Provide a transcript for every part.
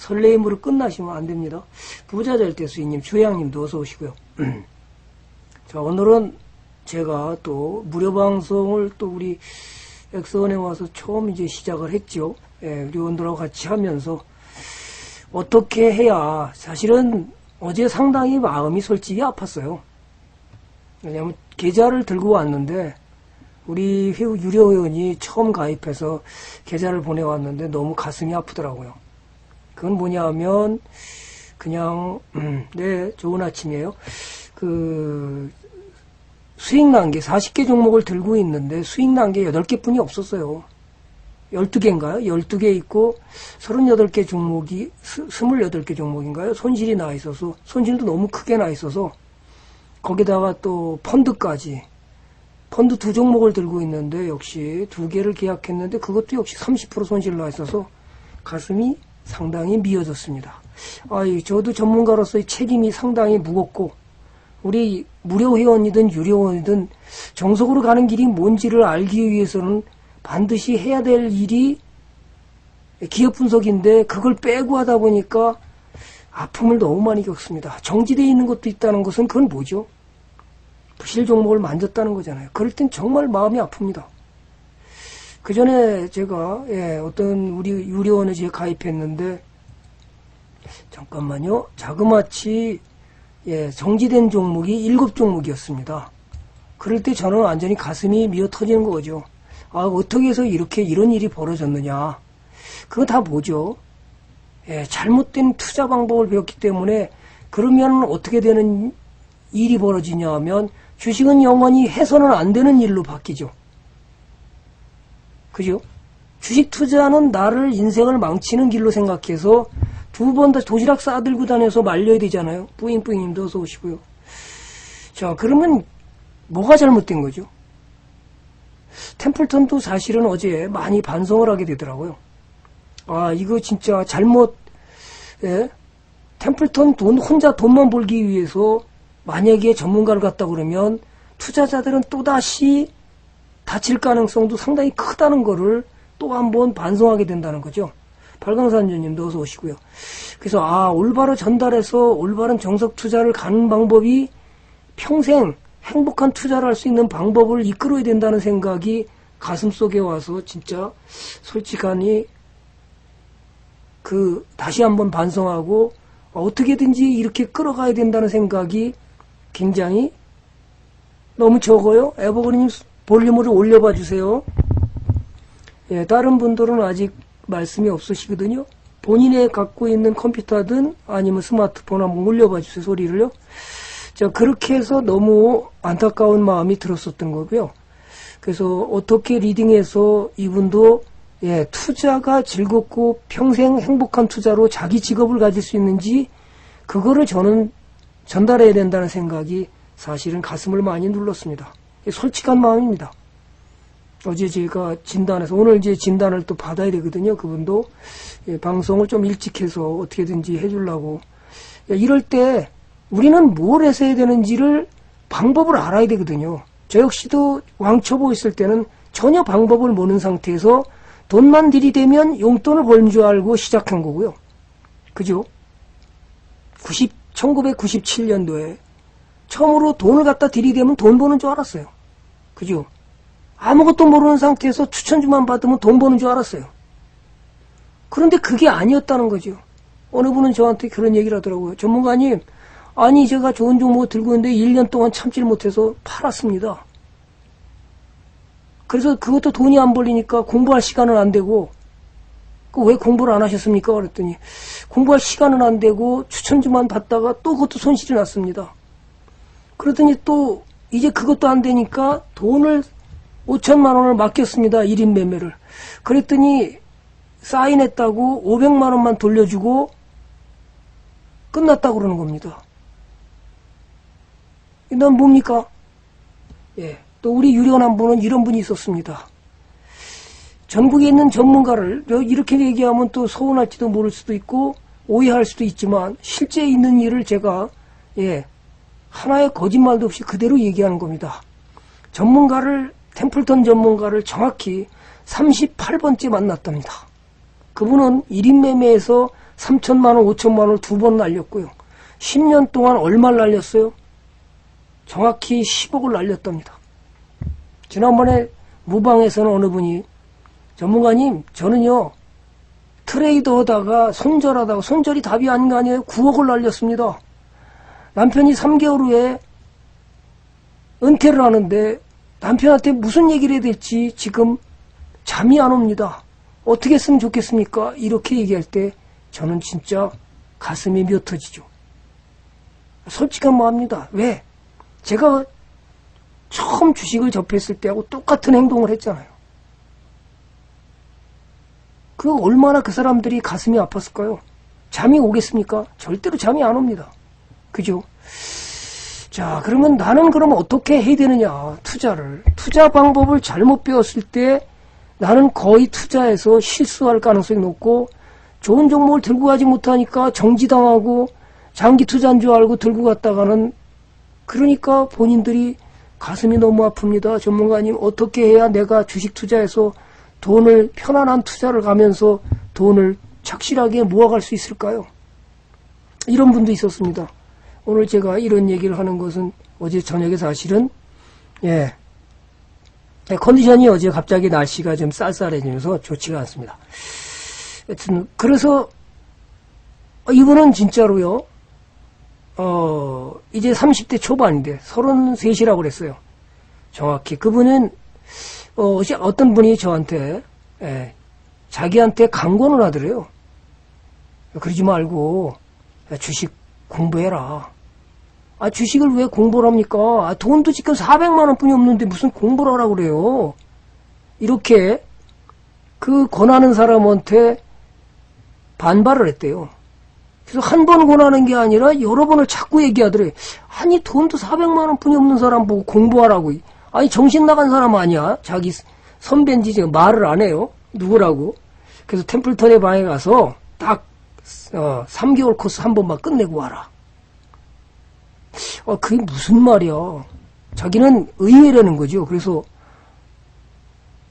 설레임으로 끝나시면 안 됩니다. 부자 될 때 수인님, 주양님도 어서 오시고요. 자, 오늘은 제가 또 무료 방송을 또 우리 엑스원에 와서 처음 이제 시작을 했죠. 예, 우리원들하고 같이 하면서 어떻게 해야, 사실은 어제 상당히 마음이 솔직히 아팠어요. 왜냐하면 계좌를 들고 왔는데 우리 유료 회원이 처음 가입해서 계좌를 보내왔는데 너무 가슴이 아프더라고요. 그건 뭐냐 하면 그냥 네, 좋은 아침이에요. 그 수익 난 게 40개 종목을 들고 있는데 수익 난 게 8개 뿐이 없었어요. 12개인가요? 12개 있고 38개 종목이 28개 종목인가요? 손실이 나 있어서, 손실도 너무 크게 나 있어서 거기다가 또 펀드까지, 펀드 2종목을 들고 있는데 역시 2개를 계약했는데 그것도 역시 30% 손실 나 있어서 가슴이 상당히 미어졌습니다. 저도 전문가로서의 책임이 상당히 무겁고, 우리 무료 회원이든 유료 회원이든 정석으로 가는 길이 뭔지를 알기 위해서는 반드시 해야 될 일이 기업 분석인데 그걸 빼고 하다 보니까 아픔을 너무 많이 겪습니다. 정지되어 있는 것도 있다는 것은 그건 뭐죠? 부실 종목을 만졌다는 거잖아요. 그럴 땐 정말 마음이 아픕니다. 그 전에 제가 어떤 우리 유료원에 제가 가입했는데, 잠깐만요. 자그마치 정지된 종목이 7종목이었습니다. 그럴 때 저는 완전히 가슴이 미어 터지는 거죠. 어떻게 해서 이런 일이 벌어졌느냐. 그거 다 뭐죠? 잘못된 투자 방법을 배웠기 때문에, 그러면 어떻게 되는 일이 벌어지냐 하면 주식은 영원히 해서는 안 되는 일로 바뀌죠. 그죠? 주식 투자는 나를 인생을 망치는 길로 생각해서 2번 다 도시락 싸들고 다녀서 말려야 되잖아요. 뿌잉뿌잉님도 어서 오시고요. 자, 그러면 뭐가 잘못된 거죠? 템플턴도 사실은 어제 많이 반성을 하게 되더라고요. 이거 진짜 잘못, 템플턴 혼자 돈만 벌기 위해서 만약에 전문가를 갖다 그러면 투자자들은 또다시 다칠 가능성도 상당히 크다는 거를 또 한번 반성하게 된다는 거죠. 발광산주님도 어서 오시고요. 그래서 올바로 전달해서 올바른 정석 투자를 가는 방법이, 평생 행복한 투자를 할 수 있는 방법을 이끌어야 된다는 생각이 가슴속에 와서 진짜 솔직하니 다시 한번 반성하고 어떻게든지 이렇게 끌어가야 된다는 생각이 굉장히 너무 적어요. 에버그린님 볼륨을 올려봐 주세요. 다른 분들은 아직 말씀이 없으시거든요. 본인의 갖고 있는 컴퓨터든 아니면 스마트폰 한번 올려봐 주세요. 소리를요. 자, 그렇게 해서 너무 안타까운 마음이 들었었던 거고요. 그래서 어떻게 리딩해서 이분도 투자가 즐겁고 평생 행복한 투자로 자기 직업을 가질 수 있는지, 그거를 저는 전달해야 된다는 생각이 사실은 가슴을 많이 눌렀습니다. 솔직한 마음입니다. 어제 제가 진단해서, 오늘 이제 진단을 또 받아야 되거든요. 그분도 방송을 좀 일찍 해서 어떻게든지 해주려고. 이럴 때 우리는 뭘 해서 해야 되는지를 방법을 알아야 되거든요. 저 역시도 왕초보 있을 때는 전혀 방법을 모르는 상태에서 돈만 들이대면 용돈을 버는 줄 알고 시작한 거고요. 그죠? 1997년도에 처음으로 돈을 갖다 들이대면 돈 버는 줄 알았어요. 그죠? 아무것도 모르는 상태에서 추천주만 받으면 돈 버는 줄 알았어요. 그런데 그게 아니었다는 거죠. 어느 분은 저한테 그런 얘기를 하더라고요. 전문가님, 제가 좋은 종목을 들고 있는데 1년 동안 참질 못해서 팔았습니다. 그래서 그것도 돈이 안 벌리니까 공부할 시간은 안 되고, 왜 공부를 안 하셨습니까? 그랬더니 공부할 시간은 안 되고 추천주만 받다가 또 그것도 손실이 났습니다. 그러더니 또 이제 그것도 안 되니까 돈을 5천만 원을 맡겼습니다. 1인 매매를. 그랬더니 사인했다고 500만 원만 돌려주고 끝났다고 그러는 겁니다. 난 뭡니까? 또 우리 유료원 한 분은 이런 분이 있었습니다. 전국에 있는 전문가를 이렇게 얘기하면 또 서운할지도 모를 수도 있고 오해할 수도 있지만, 실제 있는 일을 제가 하나의 거짓말도 없이 그대로 얘기하는 겁니다. 템플턴 전문가를 정확히 38번째 만났답니다. 그분은 1인 매매에서 3천만 원, 5천만 원을 2번 날렸고요. 10년 동안 얼마를 날렸어요? 정확히 10억을 날렸답니다. 지난번에 무방에서는 어느 분이 전문가님 저는요 트레이더 하다가 손절하다가 손절이 답이 아닌 거 아니에요? 9억을 날렸습니다. 남편이 3개월 후에 은퇴를 하는데 남편한테 무슨 얘기를 해야 될지 지금 잠이 안 옵니다. 어떻게 했으면 좋겠습니까? 이렇게 얘기할 때 저는 진짜 가슴이 몇 터지죠. 솔직한 마음입니다. 왜? 제가 처음 주식을 접했을 때하고 똑같은 행동을 했잖아요. 그 얼마나 그 사람들이 가슴이 아팠을까요? 잠이 오겠습니까? 절대로 잠이 안 옵니다. 그죠? 자, 그러면 나는 그러면 어떻게 해야 되느냐? 투자 방법을 잘못 배웠을 때 나는 거의 투자에서 실수할 가능성이 높고 좋은 종목을 들고 가지 못하니까 정지당하고 장기 투자인 줄 알고 들고 갔다가는 그러니까 본인들이 가슴이 너무 아픕니다. 전문가님 어떻게 해야 내가 주식 투자해서 돈을 편안한 투자를 가면서 돈을 착실하게 모아갈 수 있을까요? 이런 분도 있었습니다. 오늘 제가 이런 얘기를 하는 것은 어제 저녁에 사실은 컨디션이 어제 갑자기 날씨가 좀 쌀쌀해지면서 좋지가 않습니다. 하여튼 그래서 이분은 진짜로요. 이제 30대 초반인데 33이라고 그랬어요. 정확히 그분은 어떤 분이 저한테 자기한테 강권을 하더래요. 그러지 말고 주식 공부해라. 주식을 왜 공부를 합니까? 돈도 지금 400만 원뿐이 없는데 무슨 공부를 하라고 그래요. 이렇게 그 권하는 사람한테 반발을 했대요. 그래서 한 번 권하는 게 아니라 여러 번을 자꾸 얘기하더래. 아니 돈도 400만 원뿐이 없는 사람 보고 공부하라고. 아니 정신 나간 사람 아니야? 자기 선배인지 지금 말을 안 해요. 누구라고? 그래서 템플턴의 방에 가서 딱 3개월 코스 한 번만 끝내고 와라. 그게 무슨 말이야. 자기는 의외라는 거죠. 그래서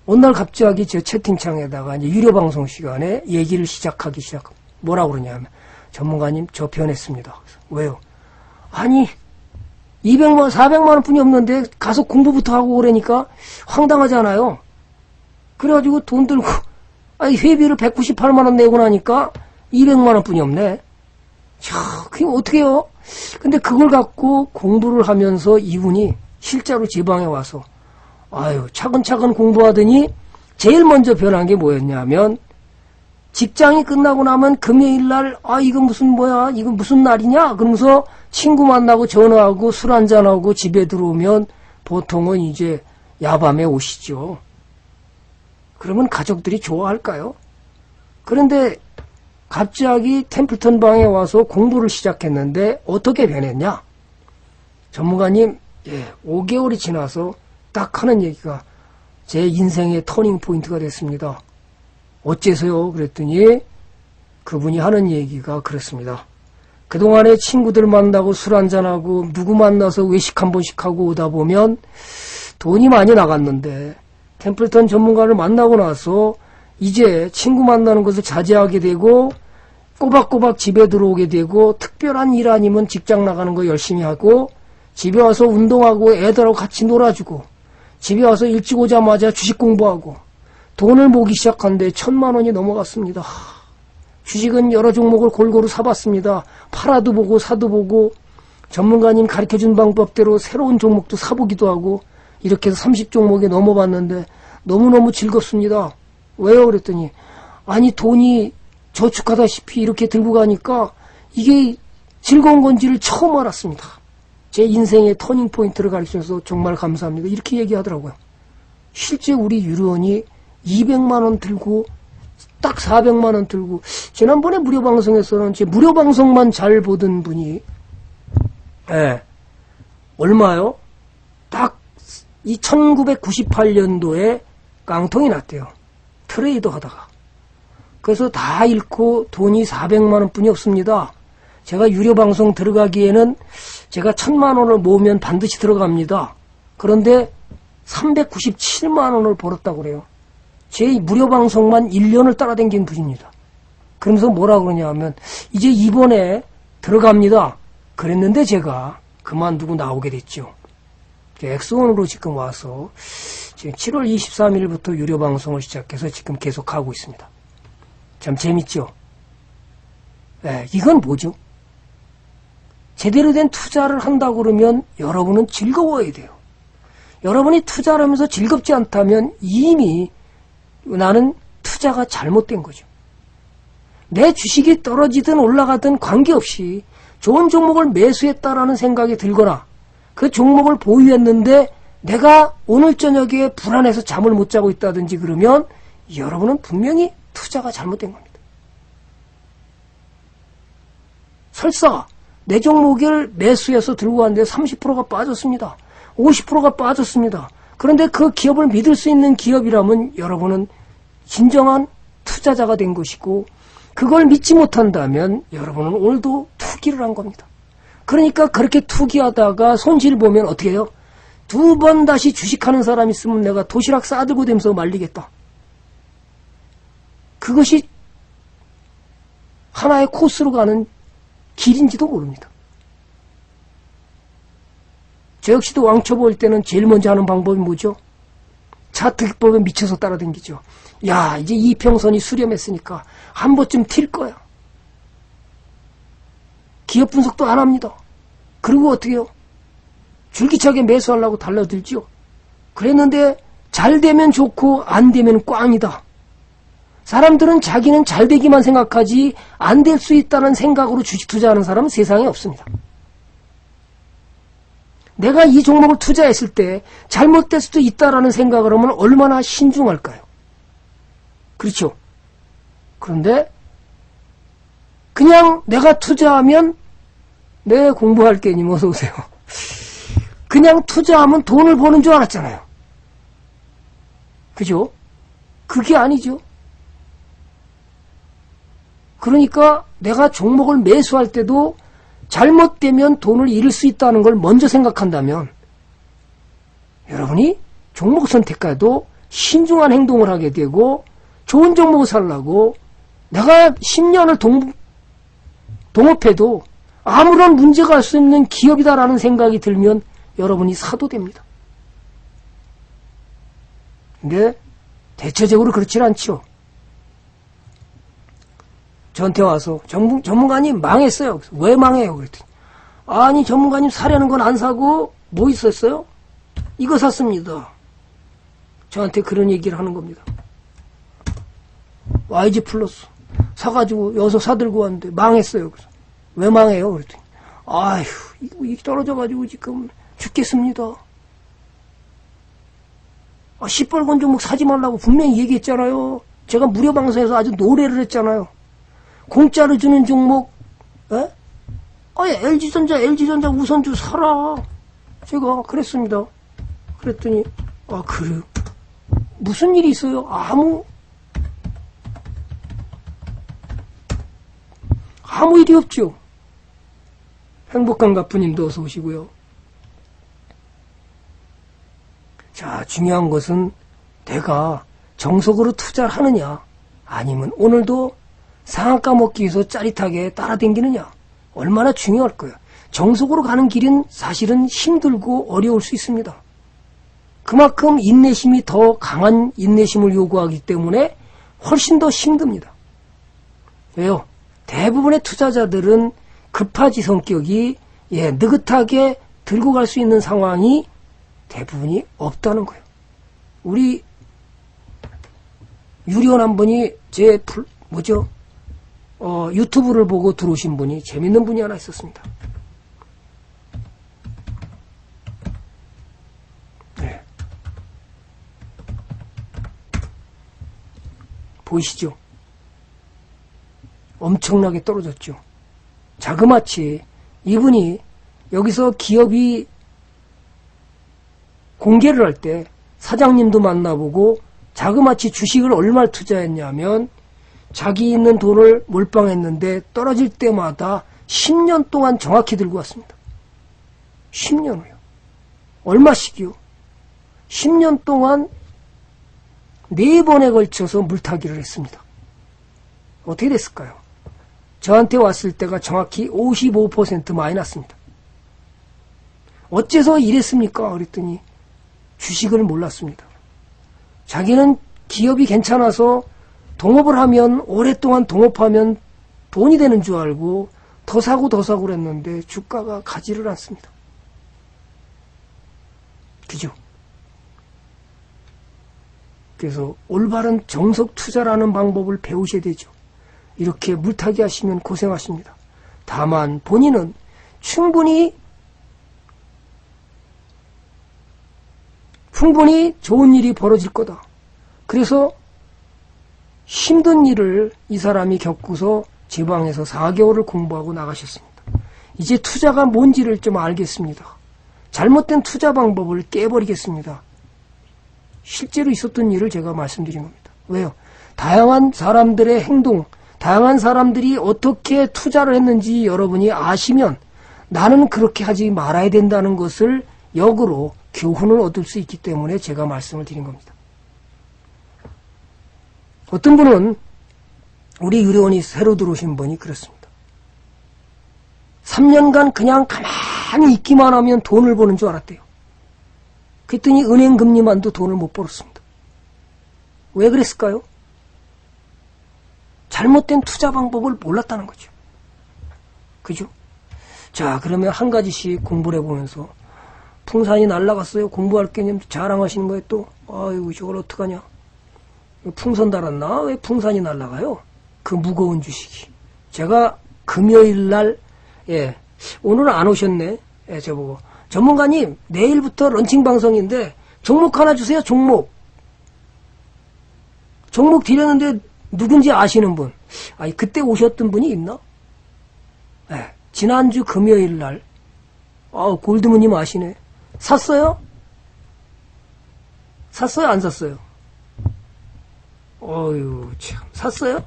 어느 날 갑자기 제 채팅창에다가 이제 유료 방송 시간에 얘기를 시작하기 시작. 뭐라고 그러냐면 전문가님 저 변했습니다. 왜요? 아니 200만 400만 원뿐이 없는데 가서 공부부터 하고 그러니까 황당하잖아요. 그래가지고 돈 들고 회비를 198만 원 내고 나니까 200만 원뿐이 없네. 자, 그게 어떻게 해요? 근데 그걸 갖고 공부를 하면서 이분이 실제로 제 방에 와서 차근차근 공부하더니 제일 먼저 변한 게 뭐였냐면 직장이 끝나고 나면 금요일날 이건 이건 무슨 날이냐? 그러면서 친구 만나고 전화하고 술 한잔하고 집에 들어오면 보통은 이제 야밤에 오시죠. 그러면 가족들이 좋아할까요? 그런데 갑자기 템플턴 방에 와서 공부를 시작했는데 어떻게 변했냐? 전문가님 5개월이 지나서 딱 하는 얘기가 제 인생의 터닝 포인트가 됐습니다. 어째서요? 그랬더니 그분이 하는 얘기가 그렇습니다. 그동안에 친구들 만나고 술 한잔하고 누구 만나서 외식 한 번씩 하고 오다 보면 돈이 많이 나갔는데 템플턴 전문가를 만나고 나서 이제 친구 만나는 것을 자제하게 되고 꼬박꼬박 집에 들어오게 되고 특별한 일 아니면 직장 나가는 거 열심히 하고 집에 와서 운동하고 애들하고 같이 놀아주고 집에 와서 일찍 오자마자 주식 공부하고 돈을 모기 시작한데 1,000만 원이 넘어갔습니다. 주식은 여러 종목을 골고루 사봤습니다. 팔아도 보고 사도 보고 전문가님 가르쳐준 방법대로 새로운 종목도 사보기도 하고 이렇게 해서 30종목에 넘어봤는데 너무너무 즐겁습니다. 왜요? 그랬더니 아니 돈이 저축하다시피 이렇게 들고 가니까 이게 즐거운 건지를 처음 알았습니다. 제 인생의 터닝포인트를 가르쳐줘서 정말 감사합니다. 이렇게 얘기하더라고요. 실제 우리 유료원이 200만 원 들고 딱 400만 원 들고 지난번에 무료 방송에서는 제 무료 방송만 잘 보던 분이 얼마요? 딱 이 1998년도에 깡통이 났대요. 트레이더 하다가. 그래서 다 잃고 돈이 400만 원뿐이 없습니다. 제가 유료 방송 들어가기에는 제가 1,000만 원을 모으면 반드시 들어갑니다. 그런데 397만 원을 벌었다고 그래요. 제 무료 방송만 1년을 따라다닌 분입니다. 그러면서 뭐라 그러냐 하면 이제 이번에 들어갑니다. 그랬는데 제가 그만두고 나오게 됐죠. 엑소원으로 지금 와서 지금 7월 23일부터 유료 방송을 시작해서 지금 계속 하고 있습니다. 참 재밌죠? 네, 이건 뭐죠? 제대로 된 투자를 한다고 그러면 여러분은 즐거워야 돼요. 여러분이 투자를 하면서 즐겁지 않다면 이미 나는 투자가 잘못된 거죠. 내 주식이 떨어지든 올라가든 관계없이 좋은 종목을 매수했다라는 생각이 들거나 그 종목을 보유했는데 내가 오늘 저녁에 불안해서 잠을 못 자고 있다든지 그러면 여러분은 분명히 투자가 잘못된 겁니다. 설사 내 종목을 매수해서 들고 왔는데 30%가 빠졌습니다. 50%가 빠졌습니다. 그런데 그 기업을 믿을 수 있는 기업이라면 여러분은 진정한 투자자가 된 것이고 그걸 믿지 못한다면 여러분은 오늘도 투기를 한 겁니다. 그러니까 그렇게 투기하다가 손실 보면 어떻게 해요? 2번 다시 주식하는 사람 있으면 내가 도시락 싸들고 다니면서 말리겠다. 그것이 하나의 코스로 가는 길인지도 모릅니다. 저 역시도 왕초 볼 때는 제일 먼저 하는 방법이 뭐죠? 차트 기법에 미쳐서 따라다니죠. 야, 이제 이평선이 수렴했으니까 한 번쯤 튈 거야. 기업 분석도 안 합니다. 그리고 어떻게 해요? 줄기차게 매수하려고 달려들죠. 그랬는데 잘 되면 좋고 안 되면 꽝이다. 사람들은 자기는 잘 되기만 생각하지 안 될 수 있다는 생각으로 주식 투자하는 사람은 세상에 없습니다. 내가 이 종목을 투자했을 때 잘못될 수도 있다라는 생각을 하면 얼마나 신중할까요? 그렇죠? 그런데 그냥 내가 투자하면 네, 공부할게님 어서 오세요. 그냥 투자하면 돈을 버는 줄 알았잖아요. 그죠? 그게 아니죠. 그러니까 내가 종목을 매수할 때도 잘못되면 돈을 잃을 수 있다는 걸 먼저 생각한다면 여러분이 종목 선택과도 신중한 행동을 하게 되고 좋은 종목을 살라고 내가 10년을 동업해도 아무런 문제가 할 수 있는 기업이다라는 생각이 들면 여러분이 사도 됩니다. 근데 대체적으로 그렇지 않죠. 저한테 와서 전문가님 망했어요. 왜 망해요? 그랬더니 아니 전문가님 사려는 건 안 사고 뭐 있었어요? 이거 샀습니다. 저한테 그런 얘기를 하는 겁니다. YG 플러스 사가지고 여기서 사들고 왔는데 망했어요. 그래서 왜 망해요? 그랬더니 아휴 이거 떨어져가지고 지금 죽겠습니다. 시뻘건 종목 사지 말라고 분명히 얘기했잖아요. 제가 무료 방송에서 아주 노래를 했잖아요. 공짜로 주는 종목, 에? LG전자 우선주 사라. 제가 그랬습니다. 그랬더니, 그래요. 무슨 일이 있어요? 아무 일이 없죠. 행복한 가프님도 어서 오시고요. 자, 중요한 것은 내가 정석으로 투자를 하느냐, 아니면 오늘도 상한가 먹기 위해서 짜릿하게 따라다니느냐, 얼마나 중요할 거예요. 정석으로 가는 길은 사실은 힘들고 어려울 수 있습니다. 그만큼 인내심이 더 강한 인내심을 요구하기 때문에 훨씬 더 힘듭니다. 왜요? 대부분의 투자자들은 급하지 성격이 느긋하게 들고 갈 수 있는 상황이 대부분이 없다는 거예요. 우리 유리원 한 분이 유튜브를 보고 들어오신 분이 재밌는 분이 하나 있었습니다. 네. 보이시죠? 엄청나게 떨어졌죠. 자그마치 이분이 여기서 기업이 공개를 할 때 사장님도 만나보고 자그마치 주식을 얼마를 투자했냐면 자기 있는 돈을 몰빵했는데 떨어질 때마다 10년 동안 정확히 들고 왔습니다. 10년을요. 얼마씩이요? 10년 동안 4번에 걸쳐서 물타기를 했습니다. 어떻게 됐을까요? 저한테 왔을 때가 정확히 55% 마이너스입니다. 어째서 이랬습니까? 그랬더니 주식을 몰랐습니다. 자기는 기업이 괜찮아서 동업을 하면 오랫동안 동업하면 돈이 되는 줄 알고 더 사고 그랬는데 주가가 가지를 않습니다. 그죠? 그래서 올바른 정석 투자라는 방법을 배우셔야 되죠. 이렇게 물타기 하시면 고생하십니다. 다만 본인은 충분히 좋은 일이 벌어질 거다. 그래서 힘든 일을 이 사람이 겪고서 지방에서 4개월을 공부하고 나가셨습니다. 이제 투자가 뭔지를 좀 알겠습니다. 잘못된 투자 방법을 깨버리겠습니다. 실제로 있었던 일을 제가 말씀드린 겁니다. 왜요? 다양한 사람들의 행동, 다양한 사람들이 어떻게 투자를 했는지 여러분이 아시면 나는 그렇게 하지 말아야 된다는 것을 역으로 교훈을 얻을 수 있기 때문에 제가 말씀을 드린 겁니다. 어떤 분은 우리 유료원이 새로 들어오신 분이 그렇습니다. 3년간 그냥 가만히 있기만 하면 돈을 버는 줄 알았대요. 그랬더니 은행 금리만도 돈을 못 벌었습니다. 왜 그랬을까요? 잘못된 투자 방법을 몰랐다는 거죠. 그죠? 자, 그러면 한 가지씩 공부를 해보면서 풍산이 날아갔어요. 공부할 개념 자랑하시는 거예요. 또 아이고 저걸 어떡하냐. 풍선 달았나? 왜 풍산이 날아가요? 그 무거운 주식이. 제가 금요일날 오늘은 안 오셨네. 저보고 전문가님 내일부터 런칭 방송인데 종목 하나 주세요. 종목 드렸는데 누군지 아시는 분. 아니 그때 오셨던 분이 있나? 지난주 금요일날 골드문님 아시네. 샀어요? 샀어요? 안 샀어요? 어휴 참 샀어요?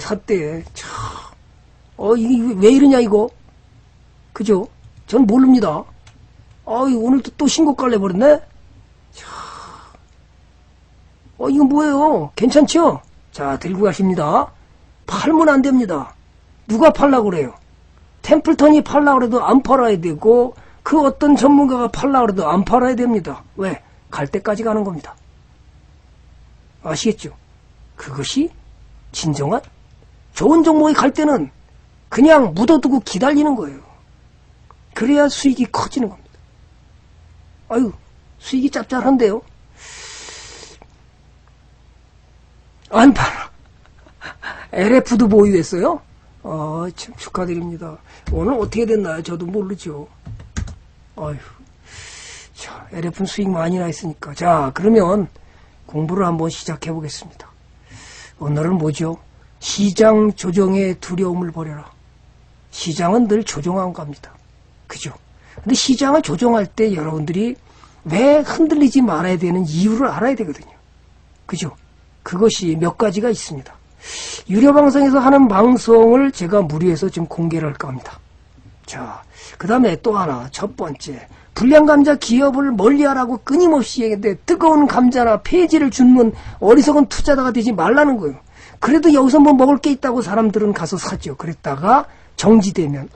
샀대. 참. 이게 왜 이러냐 이거? 그죠? 전 모릅니다. 오늘도 또 신고가 내버렸네? 이거 뭐예요? 괜찮죠? 자, 들고 가십니다. 팔면 안 됩니다. 누가 팔라고 그래요? 템플턴이 팔라고 그래도 안 팔아야 되고, 그 어떤 전문가가 팔라고 그래도 안 팔아야 됩니다. 왜? 갈 때까지 가는 겁니다. 아시겠죠? 그것이 진정한 좋은 종목이 갈 때는 그냥 묻어두고 기다리는 거예요. 그래야 수익이 커지는 겁니다. 아유, 수익이 짭짤한데요? 안 팔아. LF도 보유했어요? 참 축하드립니다. 오늘 어떻게 됐나요? 저도 모르죠. 아유, 자, LF는 수익 많이 나 있으니까. 자, 그러면 공부를 한번 시작해 보겠습니다. 오늘은 뭐죠? 시장 조정의 두려움을 버려라. 시장은 늘 조정한 겁니다. 그죠? 근데 시장을 조정할 때 여러분들이 왜 흔들리지 말아야 되는 이유를 알아야 되거든요. 그죠? 그것이 몇 가지가 있습니다. 유료방송에서 하는 방송을 제가 무료해서 지금 공개를 할까 합니다. 자, 그 다음에 또 하나, 첫 번째. 불량 감자 기업을 멀리하라고 끊임없이 얘기했는데 뜨거운 감자나 폐지를 주는 어리석은 투자자가 되지 말라는 거예요. 그래도 여기서 뭐 먹을 게 있다고 사람들은 가서 사죠. 그랬다가 정지되면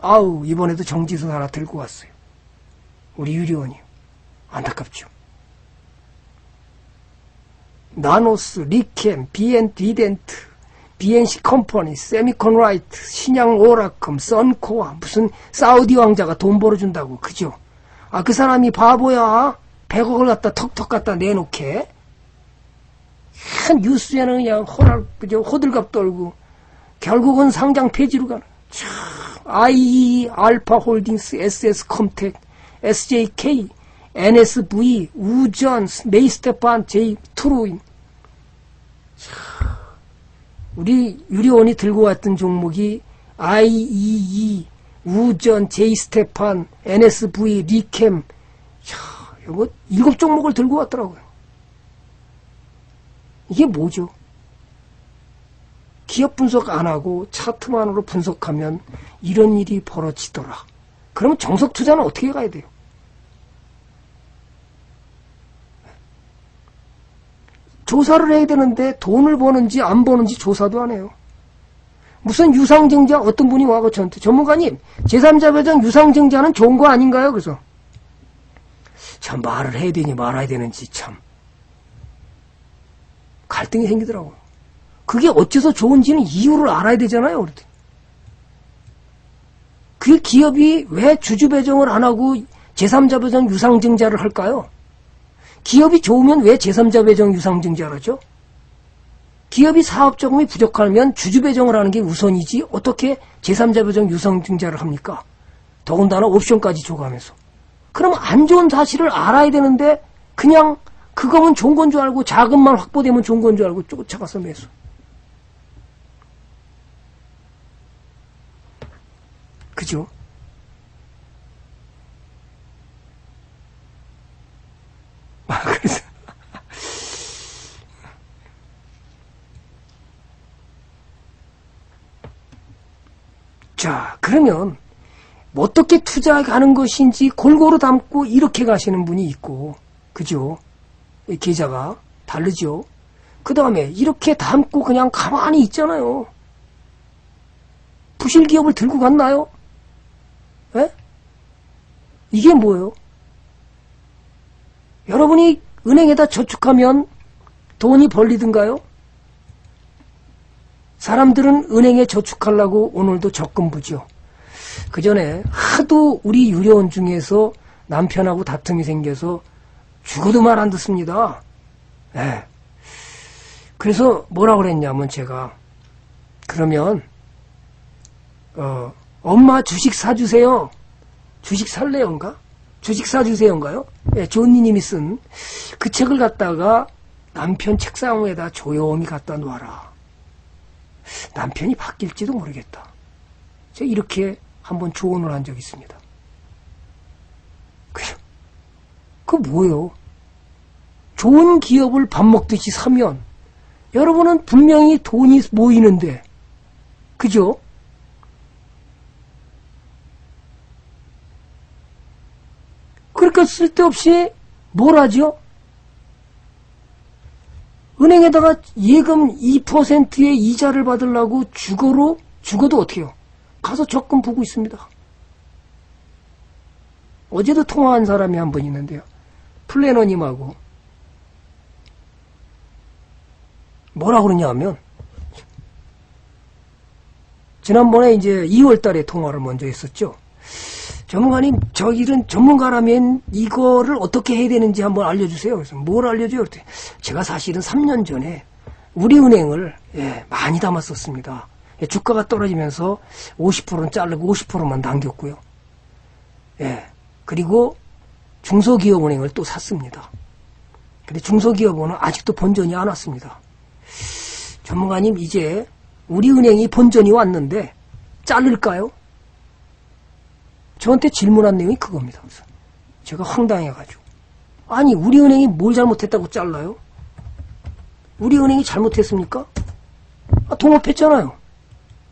이번에도 정지수 하나 들고 왔어요. 우리 유료원이요. 안타깝죠. 나노스, 리캠, 비엔디덴트, BNC 컴퍼니, 세미콘라이트, 신양 오라컴, 선코아, 무슨 사우디 왕자가 돈 벌어준다고. 그죠? 그 사람이 바보야. 100억을 갖다 턱턱 갖다 내놓게. 뉴스에는 그냥 호들갑 떨고 결국은 상장 폐지로 가는. IE, 알파홀딩스, SS컴텍, SJK, NSV, 우전, 메이스테판, J, 트루인. 우리 유료원이 들고 왔던 종목이 IEE, 우전, J스테판, NSV, 리캠. 이거 7종목을 들고 왔더라고요. 이게 뭐죠? 기업 분석 안 하고 차트만으로 분석하면 이런 일이 벌어지더라. 그러면 정석 투자는 어떻게 가야 돼요? 조사를 해야 되는데 돈을 버는지 안 버는지 조사도 안 해요. 무슨 유상증자 어떤 분이 와서 저한테 전문가님 제3자 배정 유상증자는 좋은 거 아닌가요? 그래서 참 말을 해야 되니 말아야 되는지 참 갈등이 생기더라고요. 그게 어째서 좋은지는 이유를 알아야 되잖아요. 그랬더니 그 기업이 왜 주주 배정을 안 하고 제3자 배정 유상증자를 할까요? 기업이 좋으면 왜 제3자 배정 유상증자를 하죠? 기업이 사업 자금이 부족하면 주주 배정을 하는 게 우선이지 어떻게 제3자 배정 유상증자를 합니까? 더군다나 옵션까지 줘가면서. 그럼 안 좋은 사실을 알아야 되는데 그냥 그거면 좋은 건 줄 알고 자금만 확보되면 좋은 건 줄 알고 쫓아가서 매수. 그죠? 그래서 자, 그러면 어떻게 투자하는 것인지 골고루 담고 이렇게 가시는 분이 있고, 그죠? 이 계좌가 다르죠? 그 다음에 이렇게 담고 그냥 가만히 있잖아요. 부실기업을 들고 갔나요? 에? 이게 뭐예요? 여러분이 은행에다 저축하면 돈이 벌리든가요? 사람들은 은행에 저축하려고 오늘도 적금부죠. 그 전에 하도 우리 유료원 중에서 남편하고 다툼이 생겨서 죽어도 말 안 듣습니다. 네. 그래서 뭐라 그랬냐면 제가 그러면 엄마 주식 사주세요. 주식 살래요인가? 주식 사주세요인가요? 네, 존니님이 쓴 그 책을 갖다가 남편 책상 위에다 조용히 갖다 놓아라. 남편이 바뀔지도 모르겠다. 제가 이렇게 한번 조언을 한 적이 있습니다. 그 뭐예요? 좋은 기업을 밥 먹듯이 사면 여러분은 분명히 돈이 모이는데 그죠? 그러니까 쓸데없이 뭘 하죠? 은행에다가 예금 2%의 이자를 받으려고 죽어도 어떻게 해요? 가서 적금 보고 있습니다. 어제도 통화한 사람이 한 분 있는데요. 플래너님하고 뭐라 그러냐 하면 지난번에 이제 2월 달에 통화를 먼저 했었죠. 전문가님, 저희는 전문가라면 이거를 어떻게 해야 되는지 한번 알려주세요. 그래서 뭘 알려줘요? 그랬더니 제가 사실은 3년 전에 우리은행을 많이 담았었습니다. 주가가 떨어지면서 50%는 자르고 50%만 남겼고요. 그리고 중소기업은행을 또 샀습니다. 근데 중소기업은행은 아직도 본전이 안 왔습니다. 전문가님, 이제 우리은행이 본전이 왔는데 자를까요? 저한테 질문한 내용이 그겁니다. 그래서 제가 황당해가지고 아니 우리은행이 뭘 잘못했다고 잘라요? 우리은행이 잘못했습니까? 동업했잖아요.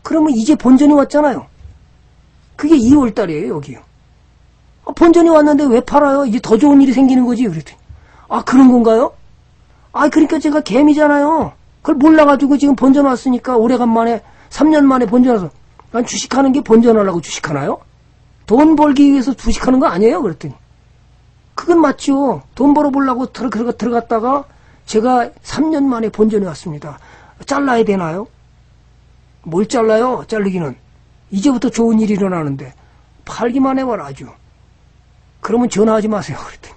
그러면 이제 본전이 왔잖아요. 그게 2월 달이에요. 여기요. 본전이 왔는데 왜 팔아요? 이제 더 좋은 일이 생기는 거지. 그랬더니 그런 건가요? 그러니까 제가 개미잖아요. 그걸 몰라가지고 지금 본전 왔으니까 오래간만에 3년 만에 본전 와서 난 주식하는 게 본전하려고 주식하나요? 돈 벌기 위해서 주식하는 거 아니에요? 그랬더니 그건 맞죠. 돈 벌어보려고 들어갔다가 제가 3년 만에 본전이 왔습니다. 잘라야 되나요? 뭘 잘라요? 자르기는 이제부터 좋은 일이 일어나는데 팔기만 해봐라 아주. 그러면 전화하지 마세요. 그랬더니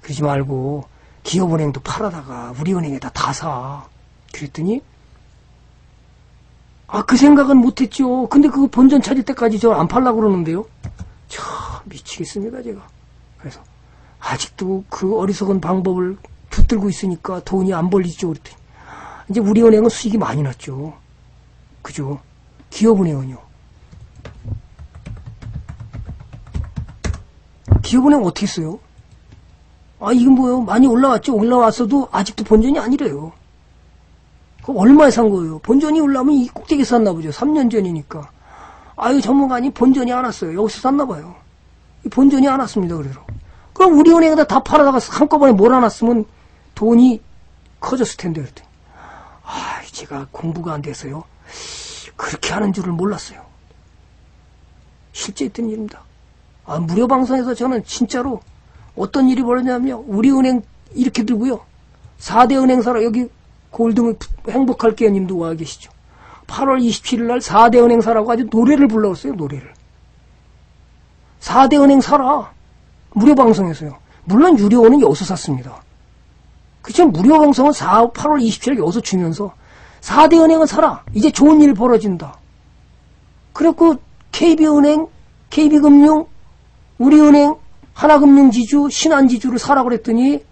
그러지 말고 기업은행도 팔아다가 우리은행에다 다 사. 그랬더니 그 생각은 못했죠. 근데 그거 본전 찾을 때까지 저 안 팔라고 그러는데요. 참 미치겠습니다 제가. 그래서 아직도 그 어리석은 방법을 붙들고 있으니까 돈이 안 벌리죠. 그랬더니 이제 우리은행은 수익이 많이 났죠. 그죠? 기업은행은요. 기업은행 어떻게 써요? 이건 뭐예요? 많이 올라왔죠. 올라왔어도 아직도 본전이 아니래요. 그럼 얼마에 산 거예요? 본전이 올라오면 이 꼭대기에서 샀나 보죠. 3년 전이니까. 전문가님 본전이 안 왔어요. 여기서 샀나 봐요. 본전이 안 왔습니다. 그래서. 그럼 우리은행에다 다 팔아다가 한꺼번에 몰아놨으면 돈이 커졌을 텐데 그랬더니 제가 공부가 안 돼서요. 그렇게 하는 줄을 몰랐어요. 실제 있던 일입니다. 무료 방송에서 저는 진짜로 어떤 일이 벌어졌냐면요. 우리은행 이렇게 들고요. 4대 은행사로 여기 골드문 행복할게요 님도 와 계시죠. 8월 27일 날 4대 은행사라고 아주 노래를 불러왔어요. 노래를. 4대 은행사라. 무료 방송에서요. 물론 유료원은 여기서 샀습니다. 그쵸? 무료 방송은 8월 27일 여기서 주면서 4대 은행은 사라. 이제 좋은 일 벌어진다. 그래갖고 KB은행, KB금융, 우리은행, 하나금융지주, 신한지주를 사라 그랬더니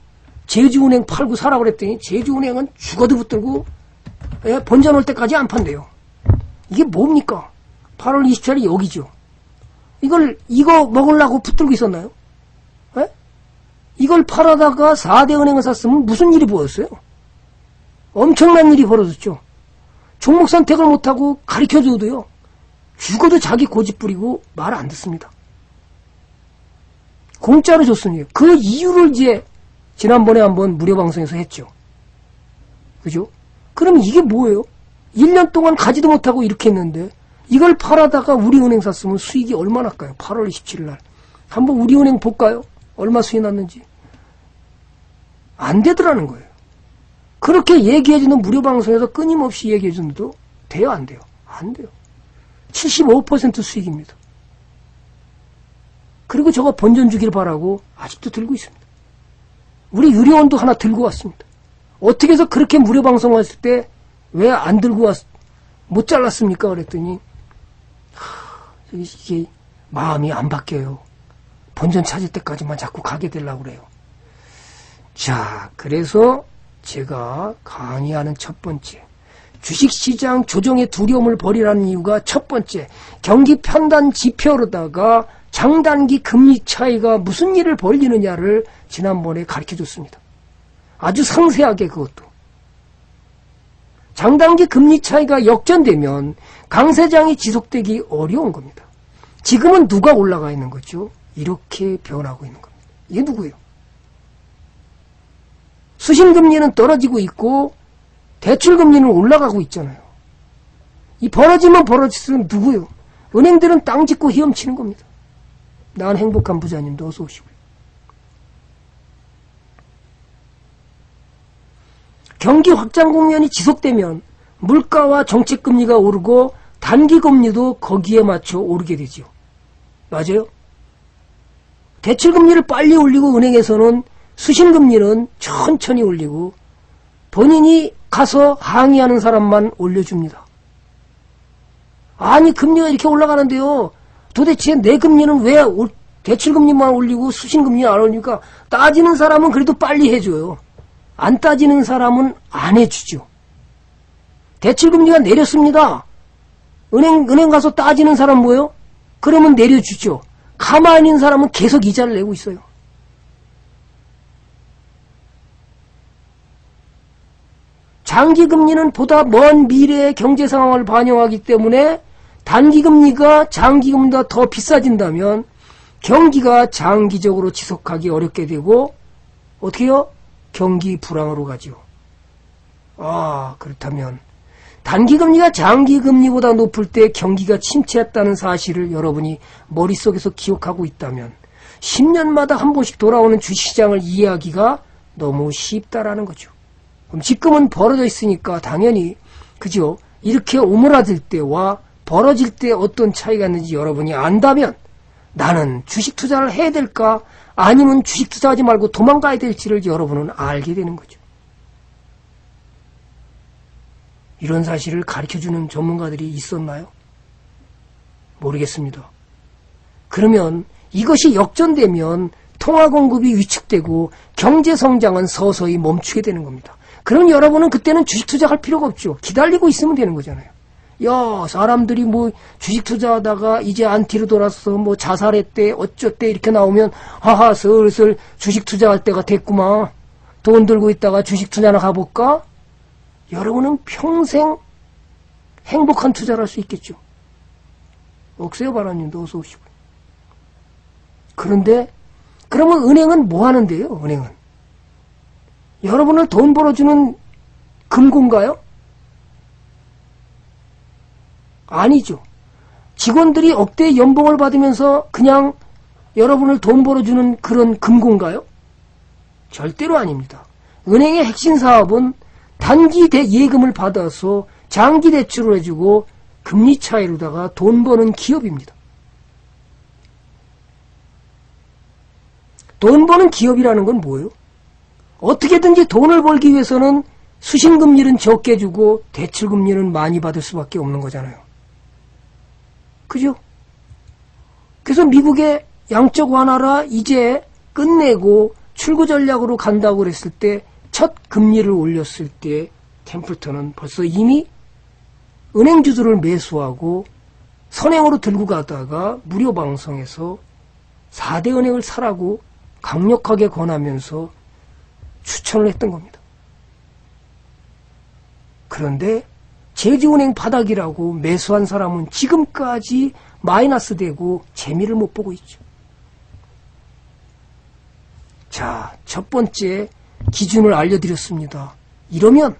제주은행 팔고 사라 그랬더니 제주은행은 죽어도 붙들고 번전 올 때까지 안 판대요. 이게 뭡니까? 8월 27일이 여기죠. 이거 먹으려고 붙들고 있었나요? 에? 이걸 팔아다가 4대 은행을 샀으면 무슨 일이 보였어요? 엄청난 일이 벌어졌죠. 종목 선택을 못하고 가르쳐줘도요. 죽어도 자기 고집 부리고 말 안 듣습니다. 공짜로 줬으니 그 이유를 이제 지난번에 한번 무료 방송에서 했죠. 그죠? 그럼 이게 뭐예요? 1년 동안 가지도 못하고 이렇게 했는데 이걸 팔아다가 우리은행 샀으면 수익이 얼마나 날까요? 8월 27일 날. 한번 우리은행 볼까요? 얼마 수익 났는지. 안 되더라는 거예요. 그렇게 얘기해주는 무료 방송에서 끊임없이 얘기해주는데도 돼요? 안 돼요? 안 돼요. 75% 수익입니다. 그리고 저거 번전 주길 바라고 아직도 들고 있습니다. 우리 유료원도 하나 들고 왔습니다. 어떻게 해서 그렇게 무료 방송 왔을 때 왜 안 들고 못 잘랐습니까? 그랬더니 이게 마음이 안 바뀌어요. 본전 찾을 때까지만 자꾸 가게 되려고 그래요. 자, 그래서 제가 강의하는 첫 번째, 주식시장 조정의 두려움을 버리라는 이유가 첫 번째, 경기 편단 지표로다가 장단기 금리 차이가 무슨 일을 벌리느냐를 지난번에 가르쳐줬습니다. 아주 상세하게 그것도. 장단기 금리 차이가 역전되면 강세장이 지속되기 어려운 겁니다. 지금은 누가 올라가 있는 거죠? 이렇게 변하고 있는 겁니다. 이게 누구예요? 수신금리는 떨어지고 있고 대출금리는 올라가고 있잖아요. 이 벌어지면 벌어질수록 누구예요? 은행들은 땅 짓고 헤엄치는 겁니다. 난 행복한 부자님도 어서 오시고요. 경기 확장 국면이 지속되면 물가와 정책금리가 오르고 단기금리도 거기에 맞춰 오르게 되죠. 맞아요? 대출금리를 빨리 올리고 은행에서는 수신금리는 천천히 올리고 본인이 가서 항의하는 사람만 올려줍니다. 아니 금리가 이렇게 올라가는데요. 도대체 내 금리는 왜 대출금리만 올리고 수신금리는 안 올리니까 따지는 사람은 그래도 빨리 해줘요. 안 따지는 사람은 안 해주죠. 대출금리가 내렸습니다. 은행 가서 따지는 사람 뭐예요? 그러면 내려주죠. 가만히 있는 사람은 계속 이자를 내고 있어요. 장기금리는 보다 먼 미래의 경제 상황을 반영하기 때문에 단기금리가 장기금리보다 더 비싸진다면 경기가 장기적으로 지속하기 어렵게 되고 어떻게 해요? 경기 불황으로 가죠. 그렇다면 단기금리가 장기금리보다 높을 때 경기가 침체했다는 사실을 여러분이 머릿속에서 기억하고 있다면 10년마다 한 번씩 돌아오는 주식시장을 이해하기가 너무 쉽다라는 거죠. 그럼 지금은 벌어져 있으니까 당연히 그죠? 이렇게 오므라들 때와 벌어질 때 어떤 차이가 있는지 여러분이 안다면 나는 주식 투자를 해야 될까 아니면 주식 투자하지 말고 도망가야 될지를 여러분은 알게 되는 거죠. 이런 사실을 가르쳐주는 전문가들이 있었나요? 모르겠습니다. 그러면 이것이 역전되면 통화 공급이 위축되고 경제 성장은 서서히 멈추게 되는 겁니다. 그럼 여러분은 그때는 주식 투자할 필요가 없죠. 기다리고 있으면 되는 거잖아요. 야, 사람들이 뭐 주식 투자하다가 이제 안티로 돌아서 뭐 자살했대 어쩌대 이렇게 나오면 하하 슬슬 주식 투자할 때가 됐구만. 돈 들고 있다가 주식 투자나 가볼까? 여러분은 평생 행복한 투자를 할 수 있겠죠. 억세요 바라님도 어서 오시고. 그런데 그러면 은행은 뭐 하는데요? 은행은 여러분을 돈 벌어주는 금고인가요? 아니죠. 직원들이 억대의 연봉을 받으면서 그냥 여러분을 돈 벌어주는 그런 금고인가요? 절대로 아닙니다. 은행의 핵심 사업은 단기 예금을 받아서 장기 대출을 해주고 금리 차이로다가 돈 버는 기업입니다. 돈 버는 기업이라는 건 뭐예요? 어떻게든지 돈을 벌기 위해서는 수신금리는 적게 주고 대출금리는 많이 받을 수밖에 없는 거잖아요. 그죠? 그래서 미국의 양적 완화라 이제 끝내고 출구 전략으로 간다고 그랬을 때 첫 금리를 올렸을 때 템플턴은 벌써 이미 은행주들을 매수하고 선행으로 들고 가다가 무료 방송에서 4대 은행을 사라고 강력하게 권하면서 추천을 했던 겁니다. 그런데 제주은행 바닥이라고 매수한 사람은 지금까지 마이너스 되고 재미를 못 보고 있죠. 자, 첫 번째 기준을 알려드렸습니다. 이러면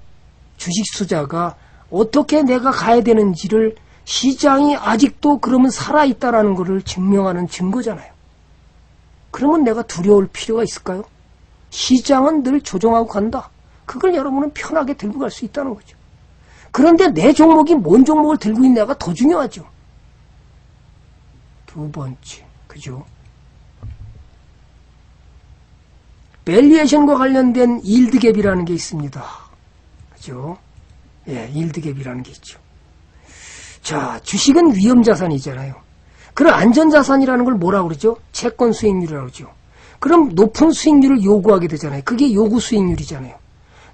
주식 투자가 어떻게 내가 가야 되는지를 시장이 아직도 그러면 살아있다라는 것을 증명하는 증거잖아요. 그러면 내가 두려울 필요가 있을까요? 시장은 늘 조정하고 간다. 그걸 여러분은 편하게 들고 갈 수 있다는 거죠. 그런데 내 종목이 뭔 종목을 들고 있냐가 더 중요하죠. 두 번째, 그죠? 밸류에이션과 관련된 일드갭이라는 게 있습니다. 그죠? 예, 일드갭이라는 게 있죠. 자, 주식은 위험자산이잖아요. 그런 안전자산이라는 걸 뭐라고 그러죠? 채권 수익률이라고 그러죠. 그럼 높은 수익률을 요구하게 되잖아요. 그게 요구 수익률이잖아요.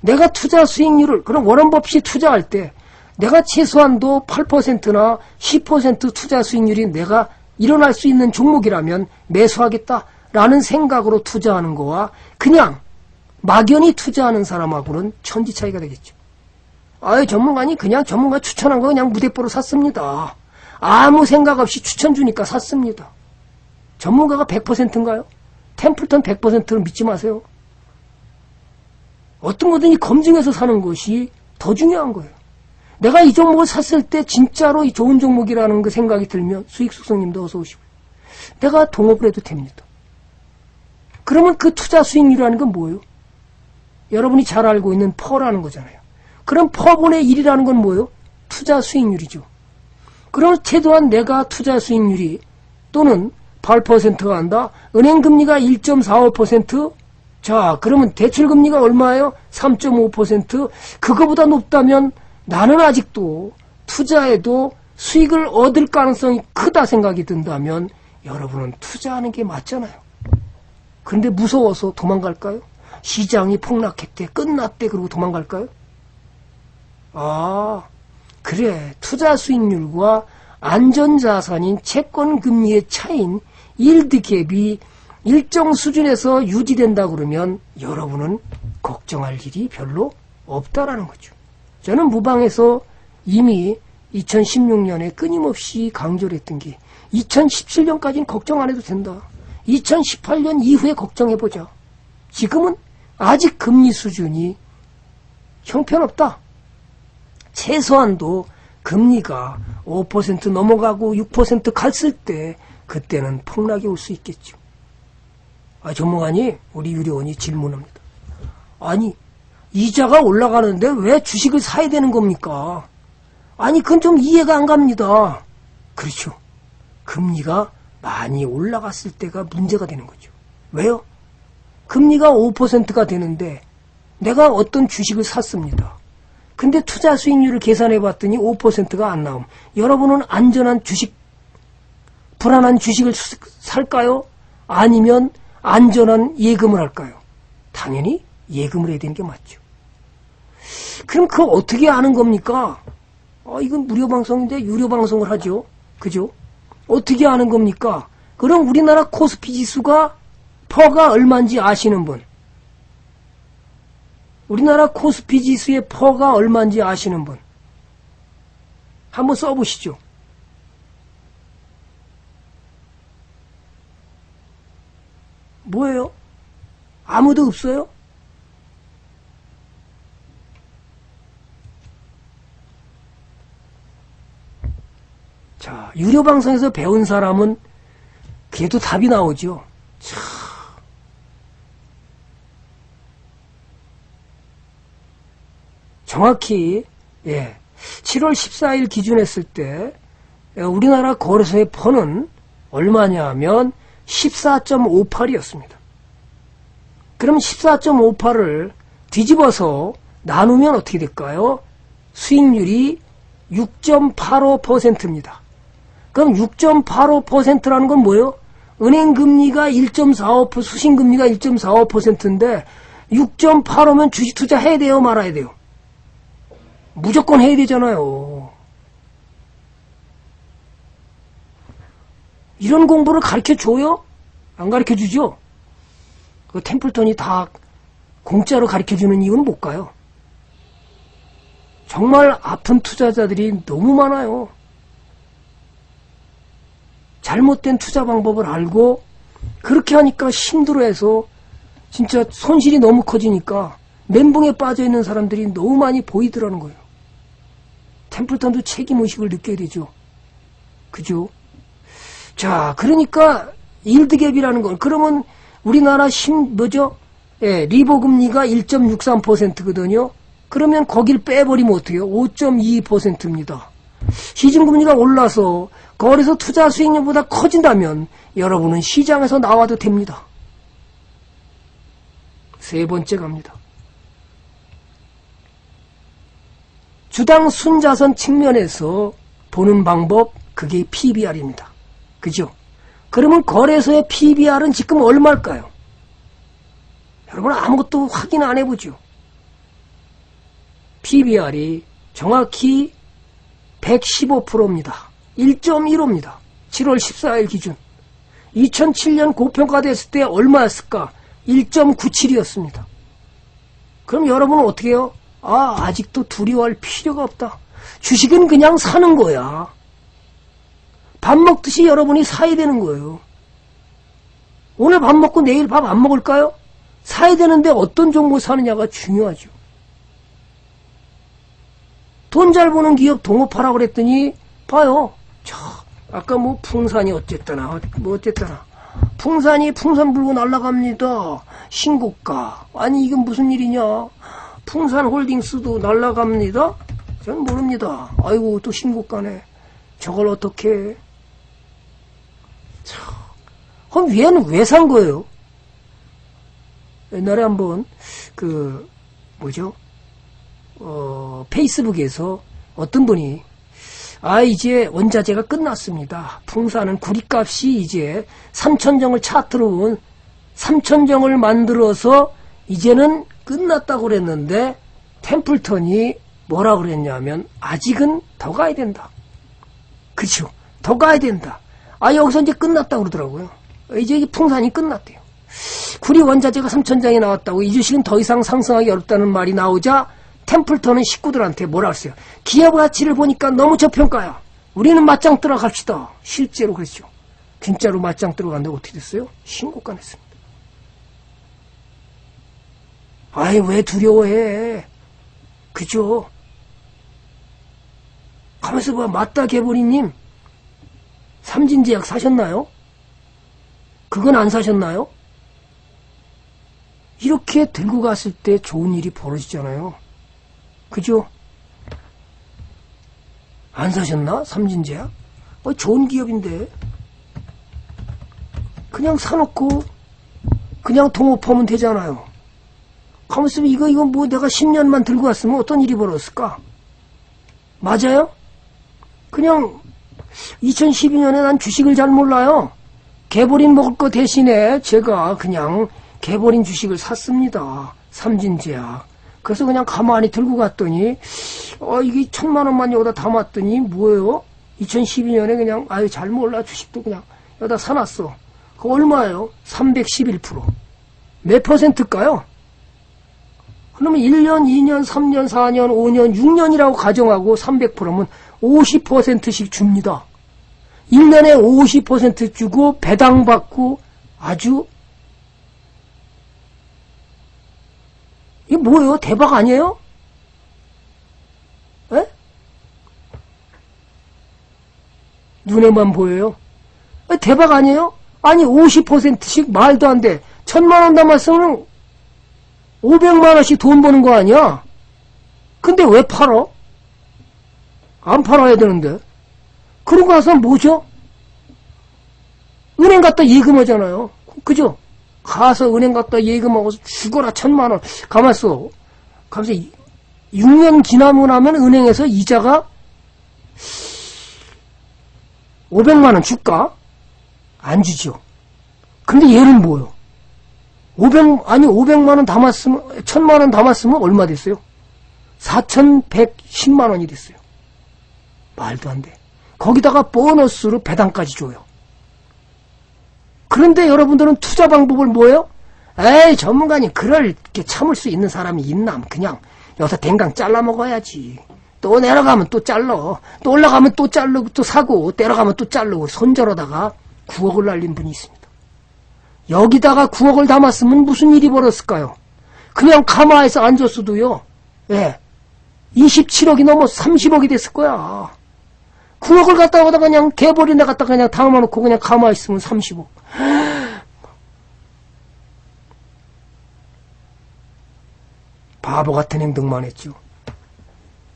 내가 투자 수익률을, 그럼 워런 버핏이 투자할 때 내가 최소한도 8%나 10% 투자 수익률이 내가 일어날 수 있는 종목이라면 매수하겠다라는 생각으로 투자하는 거와 그냥 막연히 투자하는 사람하고는 천지 차이가 되겠죠. 아유, 전문가니 그냥 전문가 추천한 거 그냥 무대뽀로 샀습니다. 아무 생각 없이 추천 주니까 샀습니다. 전문가가 100%인가요? 템플턴 100%는 믿지 마세요. 어떤 거든지 검증해서 사는 것이 더 중요한 거예요. 내가 이 종목을 샀을 때 진짜로 이 좋은 종목이라는 그 생각이 들면 수익숙성님도 어서 오시고요. 내가 동업을 해도 됩니다. 그러면 그 투자 수익률이라는 건 뭐예요? 여러분이 잘 알고 있는 퍼라는 거잖아요. 그럼 퍼분의 1이라는 건 뭐예요? 투자 수익률이죠. 그럼 최소한 내가 투자 수익률이 또는 8%가 한다. 은행금리가 1.45%. 자, 그러면 대출금리가 얼마예요? 3.5%. 그거보다 높다면 나는 아직도 투자해도 수익을 얻을 가능성이 크다 생각이 든다면 여러분은 투자하는 게 맞잖아요. 그런데 무서워서 도망갈까요? 시장이 폭락했대, 끝났대, 그러고 도망갈까요? 아, 그래. 투자 수익률과 안전자산인 채권금리의 차이인 일드갭이 일정 수준에서 유지된다 그러면 여러분은 걱정할 일이 별로 없다라는 거죠. 저는 무방에서 이미 2016년에 끊임없이 강조를 했던 게 2017년까지는 걱정 안 해도 된다. 2018년 이후에 걱정해보자. 지금은 아직 금리 수준이 형편없다. 최소한도 금리가 5% 넘어가고 6% 갔을 때 그때는 폭락이 올 수 있겠죠. 아, 전문가님, 우리 유료원이 질문합니다. 아니, 이자가 올라가는데 왜 주식을 사야 되는 겁니까? 아니, 그건 좀 이해가 안 갑니다. 그렇죠. 금리가 많이 올라갔을 때가 문제가 되는 거죠. 왜요? 금리가 5%가 되는데 내가 어떤 주식을 샀습니다. 근데 투자 수익률을 계산해 봤더니 5%가 안 나옴. 여러분은 안전한 주식, 불안한 주식을 살까요? 아니면 안전한 예금을 할까요? 당연히 예금을 해야 되는 게 맞죠. 그럼 그거 어떻게 아는 겁니까? 이건 무료 방송인데 유료 방송을 하죠. 그죠? 어떻게 아는 겁니까? 그럼 우리나라 코스피 지수가 퍼가 얼마인지 아시는 분? 우리나라 코스피 지수의 퍼가 얼마인지 아시는 분? 한번 써보시죠. 뭐예요? 아무도 없어요? 자, 유료 방송에서 배운 사람은 그래도 답이 나오죠. 참. 정확히 7월 14일 기준했을 때 우리나라 거래소의 펀은 얼마냐 하면 14.58이었습니다. 그럼 14.58을 뒤집어서 나누면 어떻게 될까요? 수익률이 6.85%입니다. 그럼 6.85%라는 건 뭐예요? 은행 금리가 1.45%, 수신 금리가 1.45%인데 6.85면 주식 투자 해야 돼요, 말아야 돼요? 무조건 해야 되잖아요. 이런 공부를 가르쳐줘요? 안 가르쳐주죠? 그 템플턴이 다 공짜로 가르쳐주는 이유는 뭘까요? 정말 아픈 투자자들이 너무 많아요. 잘못된 투자 방법을 알고 그렇게 하니까 힘들어해서 진짜 손실이 너무 커지니까 멘붕에 빠져있는 사람들이 너무 많이 보이더라는 거예요. 템플턴도 책임의식을 느껴야 되죠. 그죠? 자, 그러니까 일드갭이라는 건 그러면 우리나라 리버 금리가 1.63%거든요. 그러면 거길 빼버리면 어떡해요? 5.22%입니다. 시중금리가 올라서 거래소 투자 수익률보다 커진다면 여러분은 시장에서 나와도 됩니다. 세 번째 갑니다. 주당 순자산 측면에서 보는 방법, 그게 PBR입니다. 그죠? 그러면 거래소의 PBR은 지금 얼마일까요? 여러분 아무것도 확인 안 해보죠. PBR이 정확히 115%입니다. 1.15입니다. 7월 14일 기준. 2007년 고평가됐을 때 얼마였을까? 1.97이었습니다. 그럼 여러분은 어떻게 해요? 아직도 두려워할 필요가 없다. 주식은 그냥 사는 거야. 밥 먹듯이 여러분이 사야 되는 거예요. 오늘 밥 먹고 내일 밥 안 먹을까요? 사야 되는데 어떤 종목 사느냐가 중요하죠. 돈 잘 버는 기업 동업하라고 그랬더니 봐요. 아까 뭐 풍산이 어쨌더나 풍산 불고 날아갑니다. 신고가. 아니 이게 무슨 일이냐. 풍산홀딩스도 날아갑니다. 전 모릅니다. 아이고 또 신고가네. 저걸 어떻게 해. 그럼 얘는 왜 산 거예요? 옛날에 한번 페이스북에서 어떤 분이 이제 원자재가 끝났습니다. 풍산은 구리값이 이제 3천정을 차트로 온 3천정을 만들어서 이제는 끝났다고 그랬는데 템플턴이 뭐라 그랬냐면 아직은 더 가야 된다. 그쵸? 더 가야 된다. 여기서 이제 끝났다고 그러더라고요. 이제 이 풍산이 끝났대요. 구리 원자재가 3천장이 나왔다고 이 주식은 더 이상 상승하기 어렵다는 말이 나오자 템플턴은 식구들한테 뭐라 했어요? 기업 가치를 보니까 너무 저평가야. 우리는 맞짱 뜨러 갑시다. 실제로 그랬죠. 진짜로 맞짱 뜨러 갔는데 어떻게 됐어요? 신고가 냈습니다. 왜 두려워해? 그죠? 가만있어 봐. 맞다 개보리님. 삼진제약 사셨나요? 그건 안 사셨나요? 이렇게 들고 갔을 때 좋은 일이 벌어지잖아요. 그죠? 안 사셨나? 삼진제약? 좋은 기업인데. 그냥 사놓고 그냥 동업하면 되잖아요. 가만있어 이거 뭐 내가 10년만 들고 왔으면 어떤 일이 벌어졌을까? 맞아요? 그냥 2012년에 난 주식을 잘 몰라요. 개보린 먹을 거 대신에 제가 그냥 개보린 주식을 샀습니다. 삼진제약. 그래서 그냥 가만히 들고 갔더니 이게 1,000만 원만 여기다 담았더니 뭐예요? 2012년에 그냥 잘 몰라 주식도 그냥 여기다 사놨어. 그거 얼마예요? 311%. 몇 퍼센트일까요? 그러면 1년, 2년, 3년, 4년, 5년, 6년이라고 가정하고 300%면 50%씩 줍니다. 1년에 50% 주고 배당받고 아주 이게 뭐예요? 대박 아니에요? 에? 눈에만 보여요? 대박 아니에요? 아니 50%씩 말도 안 돼. 1,000만원 담았으면 500만원씩 돈 버는 거 아니야? 근데 왜 팔어? 안 팔아야 되는데. 그러고 나서 뭐죠? 은행 갔다 예금하잖아요. 그죠? 가서 은행 갔다 예금하고 죽어라 1,000만원. 가만있어. 가면서 6년 지나고 나면 은행에서 이자가 500만원 줄까? 안 주죠. 근데 얘는 뭐요? 500만원 담았으면, 1,000만원 담았으면 얼마 됐어요? 4,110만원이 됐어요. 말도 안 돼. 거기다가 보너스로 배당까지 줘요. 그런데 여러분들은 투자 방법을 뭐예요? 에이, 전문가님, 그렇게 참을 수 있는 사람이 있나? 그냥 여기서 댕강 잘라 먹어야지. 또 내려가면 또 잘라. 또 올라가면 또 자르고 또 사고, 내려가면 또 자르고, 손절하다가 9억을 날린 분이 있습니다. 여기다가 9억을 담았으면 무슨 일이 벌었을까요? 그냥 가마에서 앉았어도요, 예, 27억이 넘어 30억이 됐을 거야. 9억을 갖다 오다가 그냥 개벌이나 갖다가 그냥 담아놓고 그냥 가만히 있으면 30억. 바보 같은 행동만 했죠.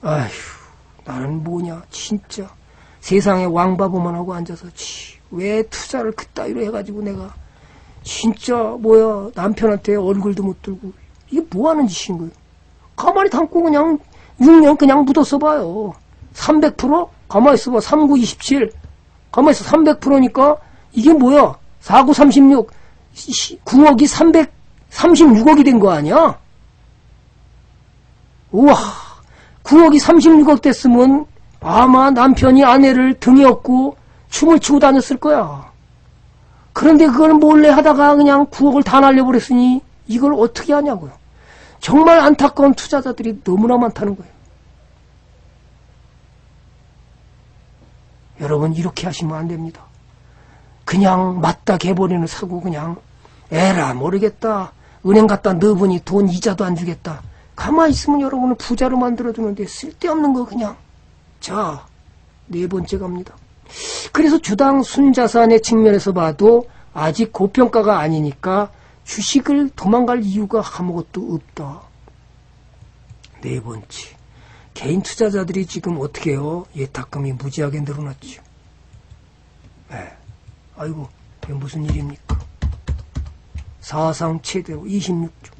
아휴, 나는 뭐냐, 진짜. 세상에 왕바보만 하고 앉아서, 왜 투자를 그따위로 해가지고 내가, 진짜, 뭐야, 남편한테 얼굴도 못 들고, 이게 뭐 하는 짓인 거예요? 가만히 담고 그냥, 6년 그냥 묻었어 봐요. 300%? 가만히 있어봐. 39, 27. 가만히 있어. 300%니까, 이게 뭐야? 49, 36. 9억이 336억이 된 거 아니야? 우와, 9억이 36억 됐으면 아마 남편이 아내를 등에 업고 춤을 추고 다녔을 거야. 그런데 그걸 몰래 하다가 그냥 9억을 다 날려버렸으니 이걸 어떻게 하냐고요. 정말 안타까운 투자자들이 너무나 많다는 거예요. 여러분, 이렇게 하시면 안 됩니다. 그냥 맞다 개버리는 사고 그냥 에라 모르겠다. 은행 갖다 넣어보니 돈 이자도 안 주겠다. 가만히 있으면 여러분을 부자로 만들어주는데 쓸데없는 거 그냥. 자, 4번째 갑니다. 그래서 주당 순자산의 측면에서 봐도 아직 고평가가 아니니까 주식을 도망갈 이유가 아무것도 없다. 4번째. 개인 투자자들이 지금 어떻게 해요? 예탁금이 무지하게 늘어났죠. 네. 아이고, 이게 무슨 일입니까? 사상 최대로 26조.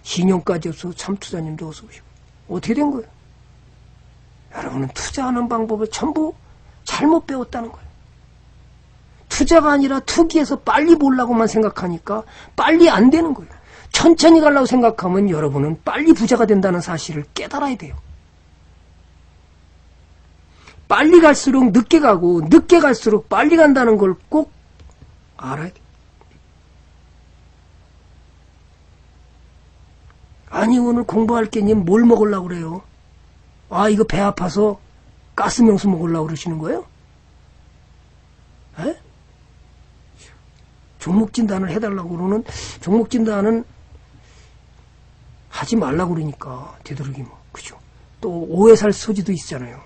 신용까지 없어서 참투자님도 어서 오시고. 어떻게 된 거예요? 여러분은 투자하는 방법을 전부 잘못 배웠다는 거예요. 투자가 아니라 투기해서 빨리 보려고만 생각하니까 빨리 안 되는 거예요. 천천히 가려고 생각하면 여러분은 빨리 부자가 된다는 사실을 깨달아야 돼요. 빨리 갈수록 늦게 가고 늦게 갈수록 빨리 간다는 걸 꼭 알아야 돼요. 아니 오늘 공부할 게님 뭘 먹으려고 그래요? 아 이거 배 아파서 가스명수 먹으려고 그러시는 거예요? 에? 종목진단을 해달라고 그러는 종목진단은 하지 말라고 그러니까 되도록이면 그죠? 또 오해 살 소지도 있잖아요.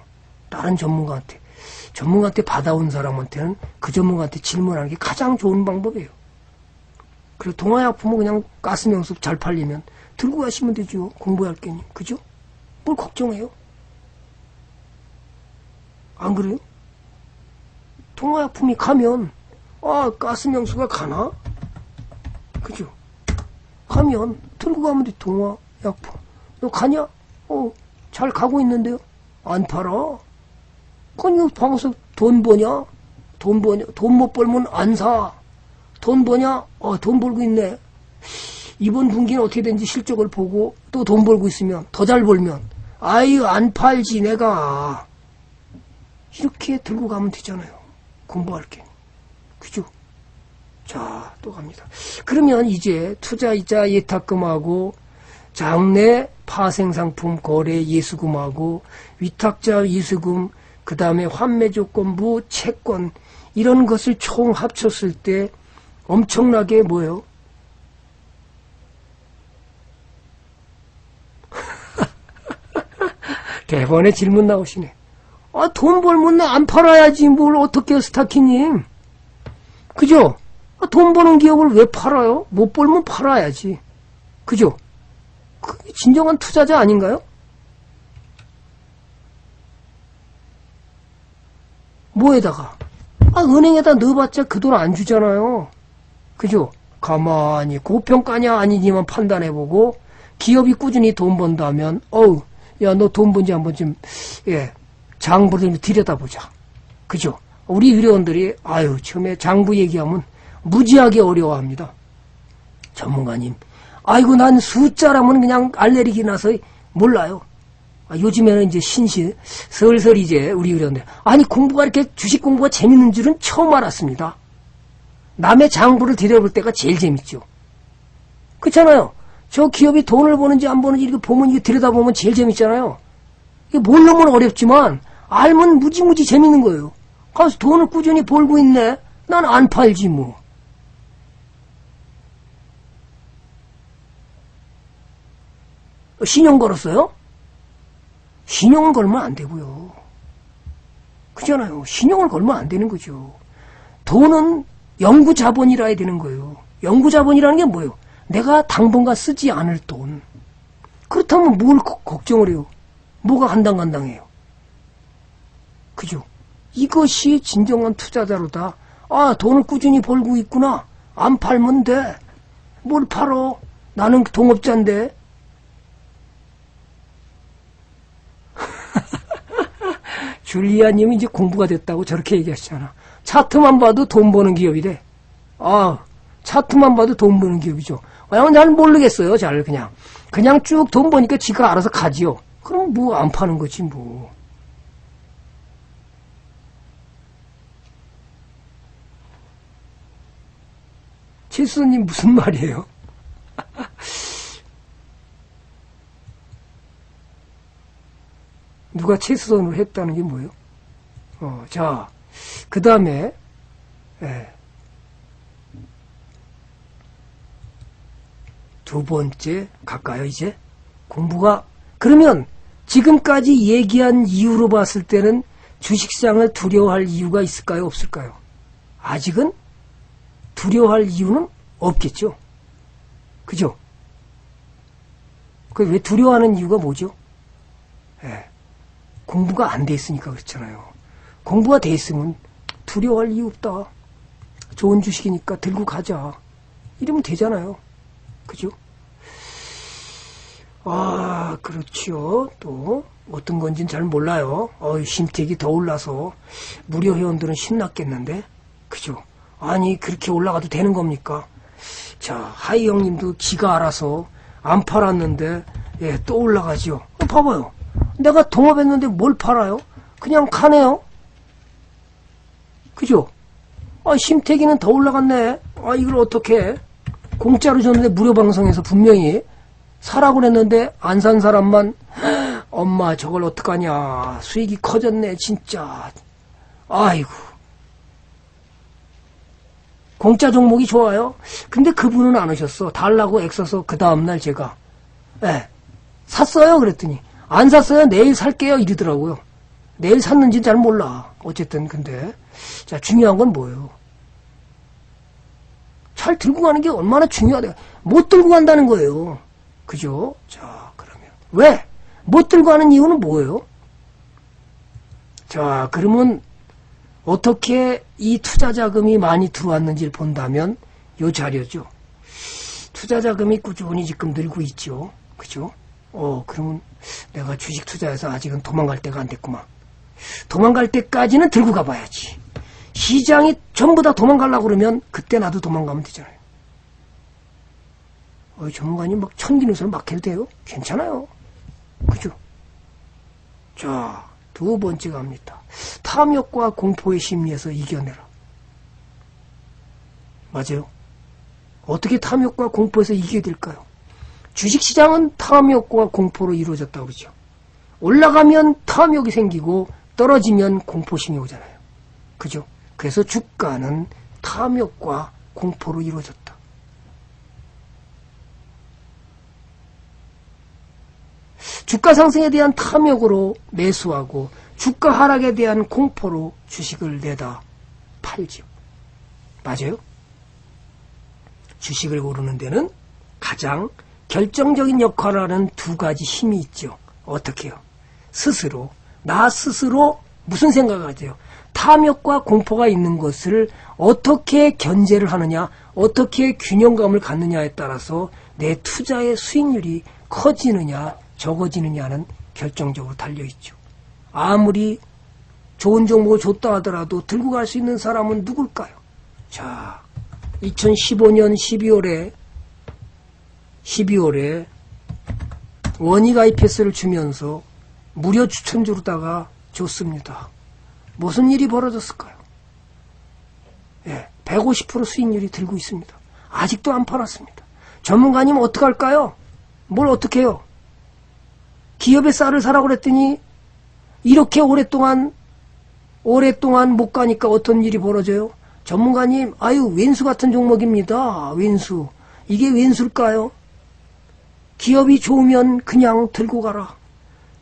다른 전문가한테 받아온 사람한테는 그 전문가한테 질문하는 게 가장 좋은 방법이에요. 그리고 동아약품은 그냥 가스명수 잘 팔리면 들고 가시면 되죠. 공부할 게니. 그죠? 뭘 걱정해요? 안 그래요? 동아약품이 가면 가스명수가 가나? 그죠? 가면 들고 가면 돼. 동아약품. 너 가냐? 잘 가고 있는데요. 안 팔아. 그니 방에서 돈 버냐? 돈 못 벌면 안 사. 돈 버냐? 돈 벌고 있네. 이번 분기는 어떻게 된지 실적을 보고 또 돈 벌고 있으면 더 잘 벌면 아유 안 팔지 내가. 이렇게 들고 가면 되잖아요. 공부할 게. 그죠? 자, 또 갑니다. 그러면 이제 투자이자 예탁금하고 장래 파생상품 거래 예수금하고 위탁자 예수금 그 다음에 환매조건부 채권 이런 것을 총 합쳤을 때 엄청나게 뭐예요? 대번에 질문 나오시네. 돈 벌면 안 팔아야지. 뭘 어떻게 해요, 스타키님. 그죠? 돈 버는 기업을 왜 팔아요? 못 벌면 팔아야지. 그죠? 그게 진정한 투자자 아닌가요? 뭐에다가? 은행에다 넣어봤자 그 돈 안 주잖아요. 그죠? 가만히 고평가냐 아니지만 판단해보고 기업이 꾸준히 돈 번다면 야, 너 돈 번지 한번 좀 장부를 좀 들여다보자. 그죠? 우리 의료원들이 처음에 장부 얘기하면 무지하게 어려워합니다. 전문가님, 난 숫자라면 그냥 알레르기 나서 몰라요. 요즘에는 이제 슬슬 이제 우리 의료원들 공부가 이렇게 주식 공부가 재밌는 줄은 처음 알았습니다. 남의 장부를 들여볼 때가 제일 재밌죠. 그렇잖아요. 저 기업이 돈을 버는지 안 버는지 이렇게 보면 이게 들여다보면 제일 재밌잖아요. 이게 모르면 어렵지만 알면 무지무지 재밌는 거예요. 가서 돈을 꾸준히 벌고 있네. 난 안 팔지 뭐. 신용 걸었어요? 신용을 걸면 안 되고요. 그잖아요. 신용을 걸면 안 되는 거죠. 돈은 연구자본이라 해야 되는 거예요. 연구자본이라는 게 뭐예요? 내가 당분간 쓰지 않을 돈. 그렇다면 뭘 걱정을 해요? 뭐가 간당간당해요? 그죠? 이것이 진정한 투자자로다. 돈을 꾸준히 벌고 있구나. 안 팔면 돼. 뭘 팔어? 나는 동업자인데. 줄리아님이 이제 공부가 됐다고 저렇게 얘기하시잖아. 차트만 봐도 돈 버는 기업이래. 차트만 봐도 돈 버는 기업이죠. 잘 모르겠어요. 그냥 쭉 돈 버니까 지가 알아서 가지요. 그럼 뭐 안 파는 거지 뭐. 최수선님 무슨 말이에요? 누가 최수선으로 했다는 게 뭐예요? 자, 그 다음에 두 번째 갈까요? 이제 공부가 그러면 지금까지 얘기한 이유로 봤을 때는 주식시장을 두려워할 이유가 있을까요? 없을까요? 아직은 두려워할 이유는 없겠죠. 그죠? 왜 두려워하는 이유가 뭐죠? 공부가 안 돼 있으니까 그렇잖아요. 공부가 돼 있으면 두려워할 이유 없다. 좋은 주식이니까 들고 가자. 이러면 되잖아요. 그죠? 그렇죠. 또 어떤 건지는 잘 몰라요. 심택이 더 올라서 무료 회원들은 신났겠는데. 그죠? 그렇게 올라가도 되는 겁니까? 자, 하이 형님도 지가 알아서 안 팔았는데 또 올라가죠. 봐봐요. 내가 동업했는데 뭘 팔아요? 그냥 가네요. 그죠? 심태기는 더 올라갔네. 이걸 어떻게 해? 공짜로 줬는데 무료 방송에서 분명히 사라고 그랬는데 안 산 사람만 엄마 저걸 어떡하냐. 수익이 커졌네 진짜. 아이고. 공짜 종목이 좋아요. 근데 그분은 안 오셨어. 달라고 애써서 그 다음날 제가 샀어요 그랬더니 안 샀어요. 내일 살게요 이러더라고요. 내일 샀는지는 잘 몰라. 어쨌든 근데 자 중요한 건 뭐예요? 잘 들고 가는 게 얼마나 중요하다. 못 들고 간다는 거예요. 그죠? 자 그러면 왜? 못 들고 가는 이유는 뭐예요? 자 그러면 어떻게 이 투자자금이 많이 들어왔는지를 본다면 요 자료죠. 투자자금이 꾸준히 지금 늘고 있죠. 그죠? 그러면 내가 주식 투자해서 아직은 도망갈 때가 안 됐구만. 도망갈 때까지는 들고 가봐야지. 시장이 전부 다 도망가려고 그러면 그때 나도 도망가면 되잖아요. 전문가님 막 천기누설 막 해도 돼요? 괜찮아요. 그죠? 자, 두 번째 갑니다. 탐욕과 공포의 심리에서 이겨내라. 맞아요. 어떻게 탐욕과 공포에서 이겨야 될까요? 주식시장은 탐욕과 공포로 이루어졌다고 그러죠. 올라가면 탐욕이 생기고 떨어지면 공포심이 오잖아요. 그죠? 그래서 주가는 탐욕과 공포로 이루어졌다. 주가 상승에 대한 탐욕으로 매수하고 주가 하락에 대한 공포로 주식을 내다 팔지요. 맞아요? 주식을 고르는 데는 가장 결정적인 역할을 하는 두 가지 힘이 있죠. 어떻게 해요? 스스로, 나 스스로 무슨 생각을 하세요? 탐욕과 공포가 있는 것을 어떻게 견제를 하느냐, 어떻게 균형감을 갖느냐에 따라서 내 투자의 수익률이 커지느냐, 적어지느냐는 결정적으로 달려있죠. 아무리 좋은 종목을 줬다 하더라도 들고 갈 수 있는 사람은 누굴까요? 자, 2015년 12월에 원익 IPS를 주면서 무료 추천주로다가 줬습니다. 무슨 일이 벌어졌을까요? 예, 150% 수익률이 들고 있습니다. 아직도 안 팔았습니다. 전문가님 어떡할까요? 뭘 어떻게 해요? 기업의 쌀을 사라고 그랬더니 이렇게 오랫동안 못 가니까 어떤 일이 벌어져요? 전문가님, 아유, 왼수 같은 종목입니다. 왼수. 이게 왼수일까요? 기업이 좋으면 그냥 들고 가라.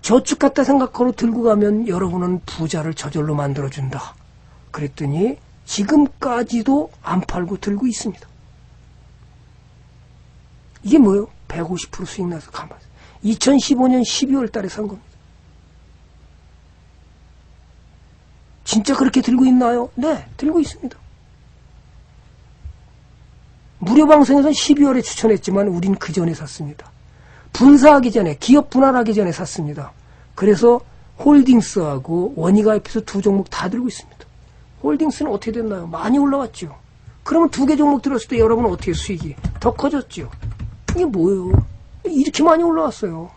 저축 같다 생각하고 들고 가면 여러분은 부자를 저절로 만들어준다. 그랬더니 지금까지도 안 팔고 들고 있습니다. 이게 뭐예요? 150% 수익 나서 가만히 2015년 12월 달에 산 겁니다. 진짜 그렇게 들고 있나요? 네, 들고 있습니다. 무료 방송에서는 12월에 추천했지만 우린 그 전에 샀습니다. 분사하기 전에, 기업 분할하기 전에 샀습니다. 그래서 홀딩스하고 원익 IPS 두 종목 다 들고 있습니다. 홀딩스는 어떻게 됐나요? 많이 올라왔죠. 그러면 두 개 종목 들었을 때 여러분은 어떻게 수익이 더 커졌죠? 이게 뭐예요? 이렇게 많이 올라왔어요.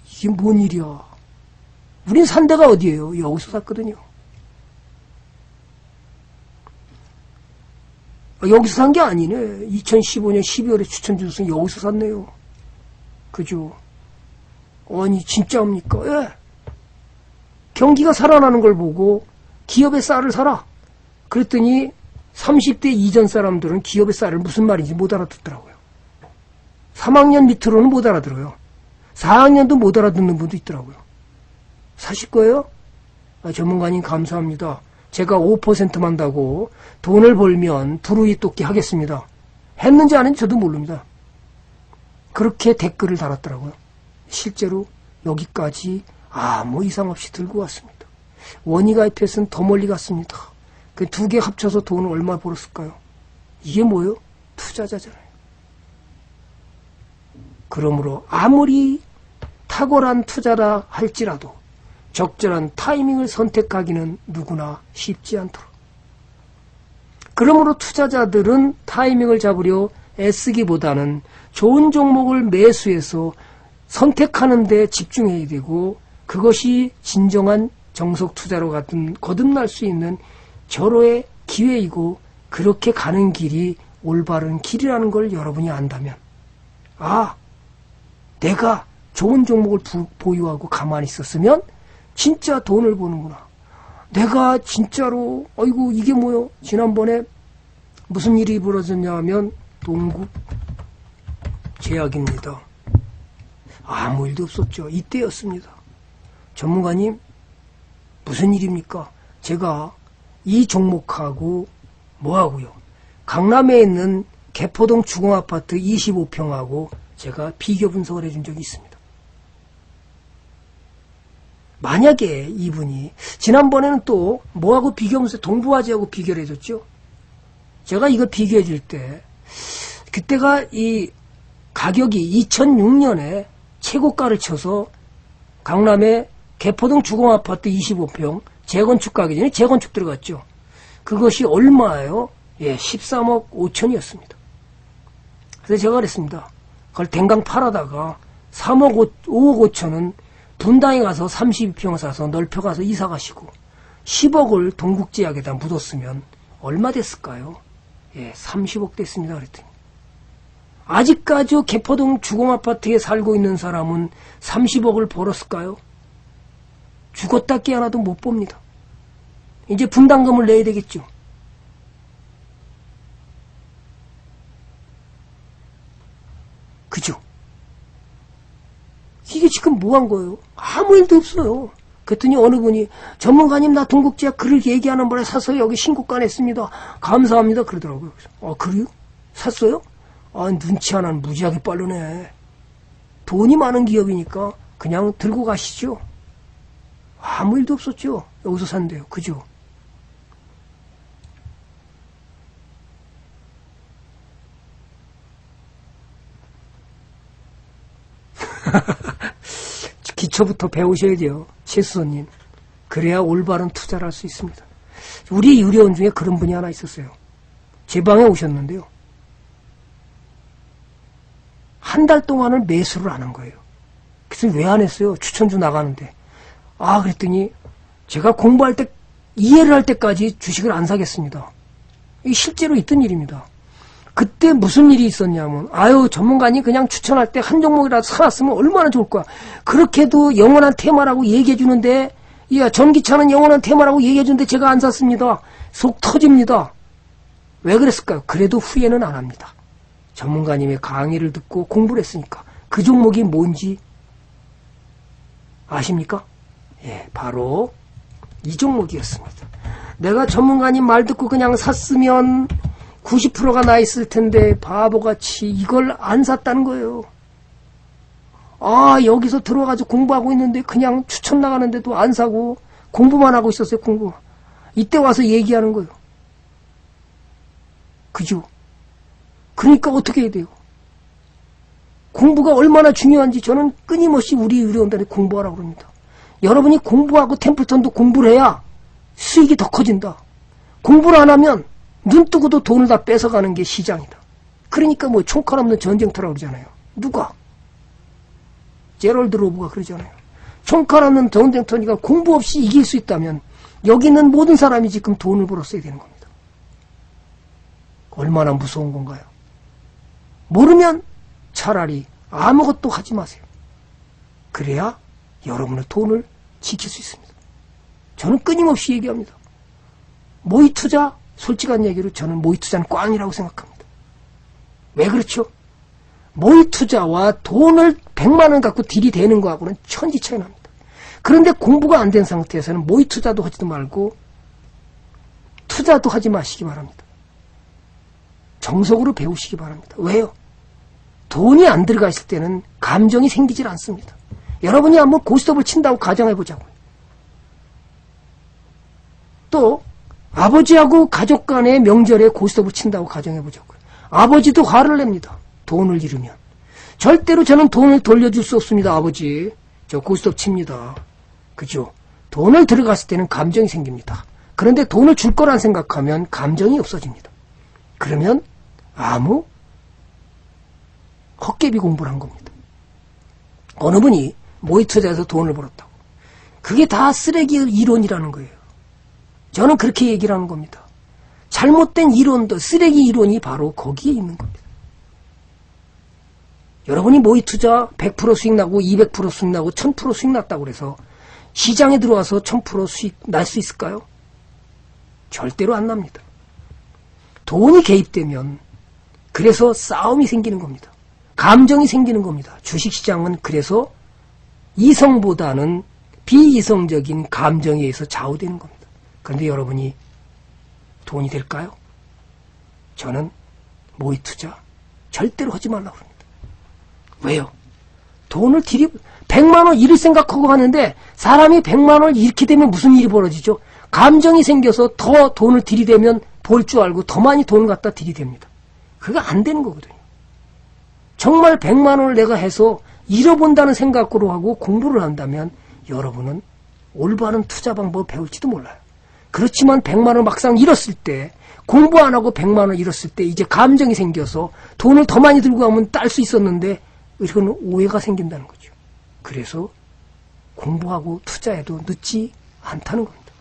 이게 뭔 일이야. 우린 산 데가 어디예요? 여기서 샀거든요. 여기서 산 게 아니네. 2015년 12월에 추천 주셔서 여기서 샀네요. 그죠? 아니 진짜입니까? 예. 경기가 살아나는 걸 보고 기업의 쌀을 사라. 그랬더니 30대 이전 사람들은 기업의 쌀을 무슨 말인지 못 알아듣더라고요. 3학년 밑으로는 못 알아들어요. 4학년도 못 알아듣는 분도 있더라고요. 사실 거예요? 전문가님 감사합니다. 제가 5%만 다고 돈을 벌면 불우이 똑기 하겠습니다. 했는지 안 했는지 저도 모릅니다. 그렇게 댓글을 달았더라고요. 실제로 여기까지 아무 이상 없이 들고 왔습니다. 원익 IPS는 더 멀리 갔습니다. 그 두 개 합쳐서 돈을 얼마 벌었을까요? 이게 뭐예요? 투자자잖아요. 그러므로 아무리 탁월한 투자라 할지라도 적절한 타이밍을 선택하기는 누구나 쉽지 않도록. 그러므로 투자자들은 타이밍을 잡으려 애쓰기보다는 좋은 종목을 매수해서 선택하는 데 집중해야 되고, 그것이 진정한 정석 투자로 거듭날 수 있는 절호의 기회이고, 그렇게 가는 길이 올바른 길이라는 걸 여러분이 안다면, 내가 좋은 종목을 보유하고 가만히 있었으면 진짜 돈을 버는구나. 내가 진짜로 아이고 이게 뭐요? 지난번에 무슨 일이 벌어졌냐 하면 동국 제약입니다. 아무 일도 없었죠. 이때였습니다. 전문가님 무슨 일입니까? 제가 이 종목하고 뭐하고요? 강남에 있는 개포동 주공아파트 25평하고 제가 비교 분석을 해준 적이 있습니다. 만약에 이분이 지난번에는 또 뭐하고 비교하면서 동부화재하고 비교를 해줬죠. 제가 이거 비교해 줄 때 그때가 이 가격이 2006년에 최고가를 쳐서 강남의 개포동 주공아파트 25평 재건축 가격이 재건축 들어갔죠. 그것이 얼마예요? 13억 5천이었습니다. 그래서 제가 그랬습니다. 그걸 댕강 팔아다가 5억 5천은 분당에 가서 32평 사서 넓혀가서 이사 가시고 10억을 동국제약에다 묻었으면 얼마 됐을까요? 30억 됐습니다. 그랬더니 아직까지 개포동 주공아파트에 살고 있는 사람은 30억을 벌었을까요? 죽었다 깨어나도 못 봅니다. 이제 분담금을 내야 되겠죠. 그죠? 이게 지금 뭐 한 거예요? 아무 일도 없어요. 그랬더니 어느 분이 전문가님 나 동국제약 그를 얘기하는 바에 사서 여기 신고가 냈습니다. 감사합니다. 그러더라고요. 그래요? 샀어요? 눈치 하나는 무지하게 빠르네. 돈이 많은 기업이니까 그냥 들고 가시죠. 아무 일도 없었죠. 여기서 산대요. 그죠? 기초부터 배우셔야 돼요. 최수선님. 그래야 올바른 투자를 할 수 있습니다. 우리 유료원 중에 그런 분이 하나 있었어요. 제 방에 오셨는데요. 한 달 동안을 매수를 안 한 거예요. 그래서 왜 안 했어요? 추천주 나가는데. 그랬더니 제가 공부할 때, 이해를 할 때까지 주식을 안 사겠습니다. 이게 실제로 있던 일입니다. 그때 무슨 일이 있었냐면, 전문가님 그냥 추천할 때 한 종목이라도 사놨으면 얼마나 좋을 거야. 그렇게도 영원한 테마라고 얘기해주는데, 전기차는 영원한 테마라고 얘기해주는데 제가 안 샀습니다. 속 터집니다. 왜 그랬을까요? 그래도 후회는 안 합니다. 전문가님의 강의를 듣고 공부를 했으니까. 그 종목이 뭔지 아십니까? 바로 이 종목이었습니다. 내가 전문가님 말 듣고 그냥 샀으면 90%가 나 있을 텐데 바보같이 이걸 안 샀다는 거예요. 여기서 들어가지고 공부하고 있는데 그냥 추천 나가는데도 안 사고 공부만 하고 있었어요. 공부. 이때 와서 얘기하는 거예요. 그죠? 그러니까 어떻게 해야 돼요? 공부가 얼마나 중요한지 저는 끊임없이 우리 의료원들이 공부하라고 그럽니다. 여러분이 공부하고 템플턴도 공부를 해야 수익이 더 커진다. 공부를 안 하면 눈 뜨고도 돈을 다 뺏어가는 게 시장이다. 그러니까 총칼 없는 전쟁터라고 그러잖아요. 누가? 제럴드 로브가 그러잖아요. 총칼 없는 전쟁터니까 공부 없이 이길 수 있다면 여기 있는 모든 사람이 지금 돈을 벌어 써야 되는 겁니다. 얼마나 무서운 건가요? 모르면 차라리 아무것도 하지 마세요. 그래야 여러분의 돈을 지킬 수 있습니다. 저는 끊임없이 얘기합니다. 모의 투자, 솔직한 얘기로 저는 모의 투자는 꽝이라고 생각합니다. 왜 그렇죠? 모의 투자와 돈을 100만 원 갖고 들이대는 거하고는 천지 차이 납니다. 그런데 공부가 안 된 상태에서는 모의 투자도 하지도 말고 투자도 하지 마시기 바랍니다. 정석으로 배우시기 바랍니다. 왜요? 돈이 안 들어가 있을 때는 감정이 생기질 않습니다. 여러분이 한번 고스톱을 친다고 가정해보자고요. 또 아버지하고 가족 간의 명절에 고스톱을 친다고 가정해보자고요. 아버지도 화를 냅니다. 돈을 잃으면. 절대로 저는 돈을 돌려줄 수 없습니다. 아버지, 저 고스톱 칩니다. 그죠? 돈을 들어갔을 때는 감정이 생깁니다. 그런데 돈을 줄 거란 생각하면 감정이 없어집니다. 그러면 아무 헛개비 공부를 한 겁니다. 어느 분이 모의 투자에서 돈을 벌었다고. 그게 다 쓰레기 이론이라는 거예요. 저는 그렇게 얘기를 하는 겁니다. 잘못된 이론도 쓰레기 이론이 바로 거기에 있는 겁니다. 여러분이 모의 투자 100% 수익 나고 200% 수익 나고 1000% 수익 났다고 그래서 시장에 들어와서 1000% 수익 날 수 있을까요? 절대로 안 납니다. 돈이 개입되면 그래서 싸움이 생기는 겁니다. 감정이 생기는 겁니다. 주식시장은 그래서 이성보다는 비이성적인 감정에 의해서 좌우되는 겁니다. 그런데 여러분이 돈이 될까요? 저는 모의 투자 절대로 하지 말라고 합니다. 왜요? 돈을 100만 원 잃을 생각하고 하는데 사람이 100만 원을 잃게 되면 무슨 일이 벌어지죠? 감정이 생겨서 더 돈을 들이대면 볼 줄 알고 더 많이 돈을 갖다 들이댑니다. 그거 안 되는 거거든요. 정말 100만 원을 내가 해서 잃어본다는 생각으로 하고 공부를 한다면 여러분은 올바른 투자 방법을 배울지도 몰라요. 그렇지만 100만 원을 막상 잃었을 때, 공부 안 하고 100만 원을 잃었을 때 이제 감정이 생겨서 돈을 더 많이 들고 가면 딸 수 있었는데 이건 오해가 생긴다는 거죠. 그래서 공부하고 투자해도 늦지 않다는 겁니다.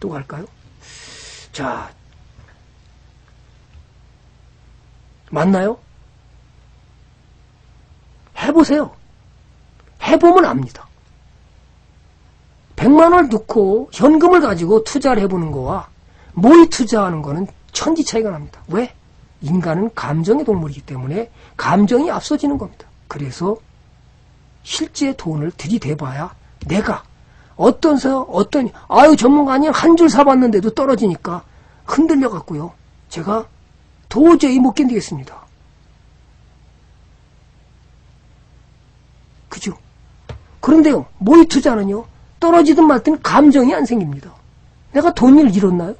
또 갈까요? 자, 맞나요? 해보세요. 해보면 압니다. 100만 원을 넣고 현금을 가지고 투자를 해보는 거와 모의 투자하는 거는 천지 차이가 납니다. 왜? 인간은 감정의 동물이기 때문에 감정이 앞서지는 겁니다. 그래서 실제 돈을 들이대봐야 내가 아유, 전문가님 한 줄 사봤는데도 떨어지니까 흔들려갖고요. 제가 도저히 못 견디겠습니다. 그죠? 그런데요, 모의 투자는요, 떨어지든 말든 감정이 안 생깁니다. 내가 돈을 잃었나요?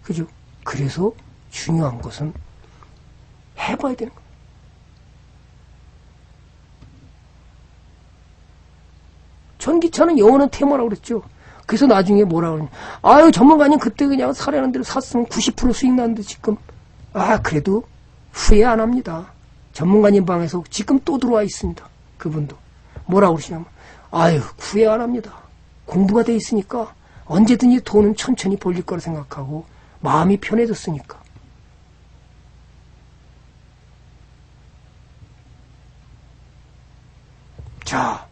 그죠? 그래서 중요한 것은 해봐야 되는 거예요. 전기차는 영원한 테마라고 그랬죠. 그래서 나중에 뭐라고 그러냐. 아유, 전문가님 그때 그냥 사려는 대로 샀으면 90% 수익 나는데 지금. 그래도 후회 안 합니다. 전문가님 방에서 지금 또 들어와 있습니다. 그분도. 뭐라고 그러시냐면, 아유, 후회 안 합니다. 공부가 돼 있으니까 언제든지 돈은 천천히 벌릴 거라 생각하고 마음이 편해졌으니까. 자,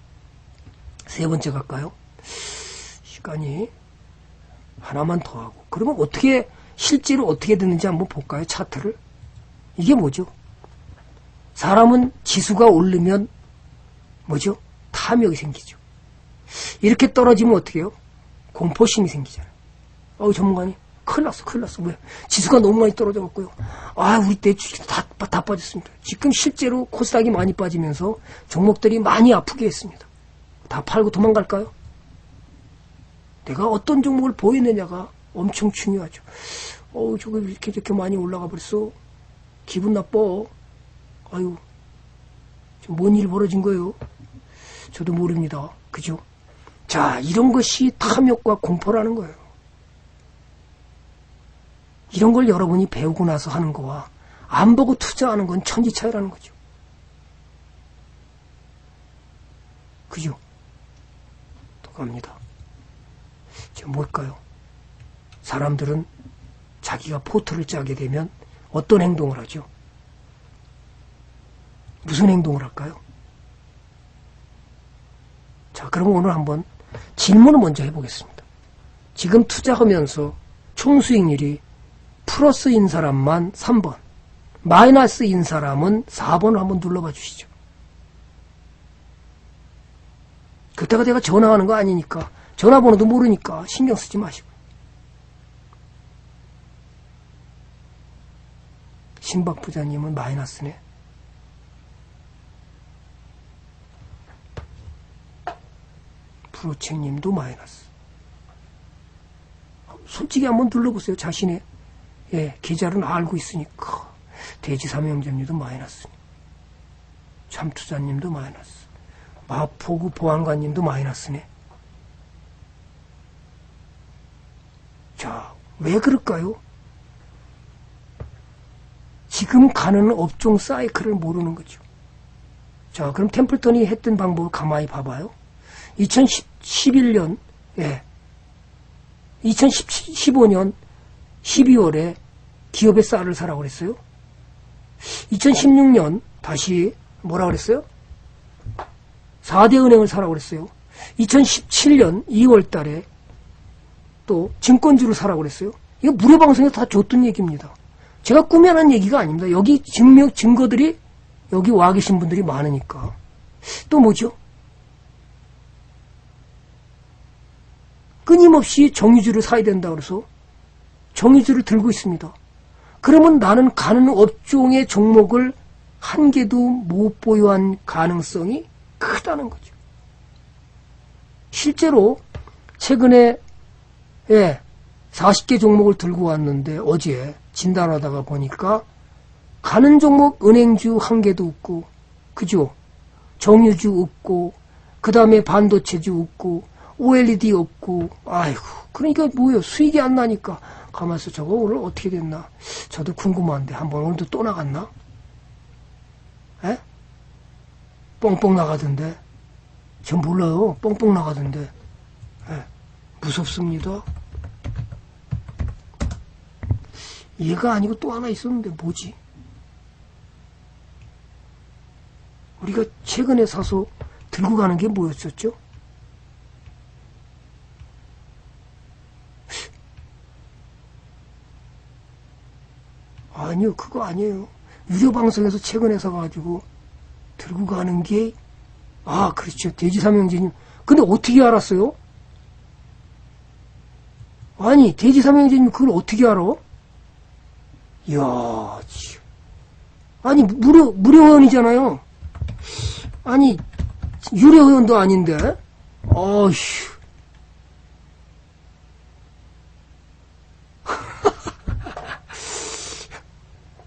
세 번째 갈까요? 시간이 하나만 더 하고. 그러면 실제로 어떻게 됐는지 한번 볼까요? 차트를. 이게 뭐죠? 사람은 지수가 오르면 뭐죠? 탐욕이 생기죠. 이렇게 떨어지면 어떻게 해요? 공포심이 생기잖아요. 전문가님, 큰일 났어. 왜? 지수가 너무 많이 떨어져갖고요. 우리 때 주식 다 빠졌습니다. 지금 실제로 코스닥이 많이 빠지면서 종목들이 많이 아프게 했습니다. 다 팔고 도망갈까요? 내가 어떤 종목을 보이느냐가 엄청 중요하죠. 저거 이렇게 많이 올라가 버렸어. 기분 나빠. 아유, 뭔 일이 벌어진 거예요? 저도 모릅니다. 그죠? 자, 이런 것이 탐욕과 공포라는 거예요. 이런 걸 여러분이 배우고 나서 하는 거와 안 보고 투자하는 건 천지 차이라는 거죠. 그죠? 또 갑니다. 뭘까요? 사람들은 자기가 포트를 짜게 되면 어떤 행동을 하죠? 무슨 행동을 할까요? 자, 그럼 오늘 한번 질문을 먼저 해보겠습니다. 지금 투자하면서 총 수익률이 플러스인 사람만 3번, 마이너스인 사람은 4번을 한번 눌러봐 주시죠. 그때가 내가 전화하는 거 아니니까, 전화번호도 모르니까 신경 쓰지 마시고. 신박 부자님은 마이너스네. 프로책님도 마이너스. 솔직히 한번 눌러보세요. 자신의 계좌는 알고 있으니까. 돼지삼형제님도 마이너스. 참투자님도 마이너스. 마포구 보안관님도 마이너스네. 자, 왜 그럴까요? 지금 가는 업종 사이클을 모르는 거죠. 자, 그럼 템플턴이 했던 방법을 가만히 봐봐요. 2011년, 2015년 12월에 기업의 쌀을 사라고 그랬어요. 2016년 다시 뭐라 그랬어요? 4대 은행을 사라고 그랬어요. 2017년 2월 달에 또 증권주를 사라고 그랬어요. 이거 무료방송에서 다 줬던 얘기입니다. 제가 꾸며낸 얘기가 아닙니다. 여기 증거들이 여기 와 계신 분들이 많으니까. 또 뭐죠? 끊임없이 정유주를 사야 된다 그래서 정유주를 들고 있습니다. 그러면 나는 가는 업종의 종목을 한 개도 못 보유한 가능성이 크다는 거죠. 실제로 최근에 40개 종목을 들고 왔는데 어제 진단하다가 보니까 가는 종목 은행주 한 개도 없고, 그죠? 정유주 없고, 그 다음에 반도체주 없고, OLED 없고, 아이고, 그러니까 뭐예요? 수익이 안 나니까. 가만있어, 저거 오늘 어떻게 됐나? 저도 궁금한데, 한번 오늘도 또 나갔나? 뻥뻥 나가던데. 전 몰라요. 뻥뻥 나가던데. 무섭습니다. 얘가 아니고 또 하나 있었는데 뭐지? 우리가 최근에 사서 들고 가는 게 뭐였었죠? 아니요, 그거 아니에요. 유료 방송에서 최근에 사가지고 들고 가는 게 아, 그렇죠. 돼지 삼형제님. 근데 어떻게 알았어요? 아니, 돼지 삼형제님 그걸 어떻게 알아? 이야, 참. 아니, 무료 회원이잖아요. 아니, 유료 회원도 아닌데? 어휴.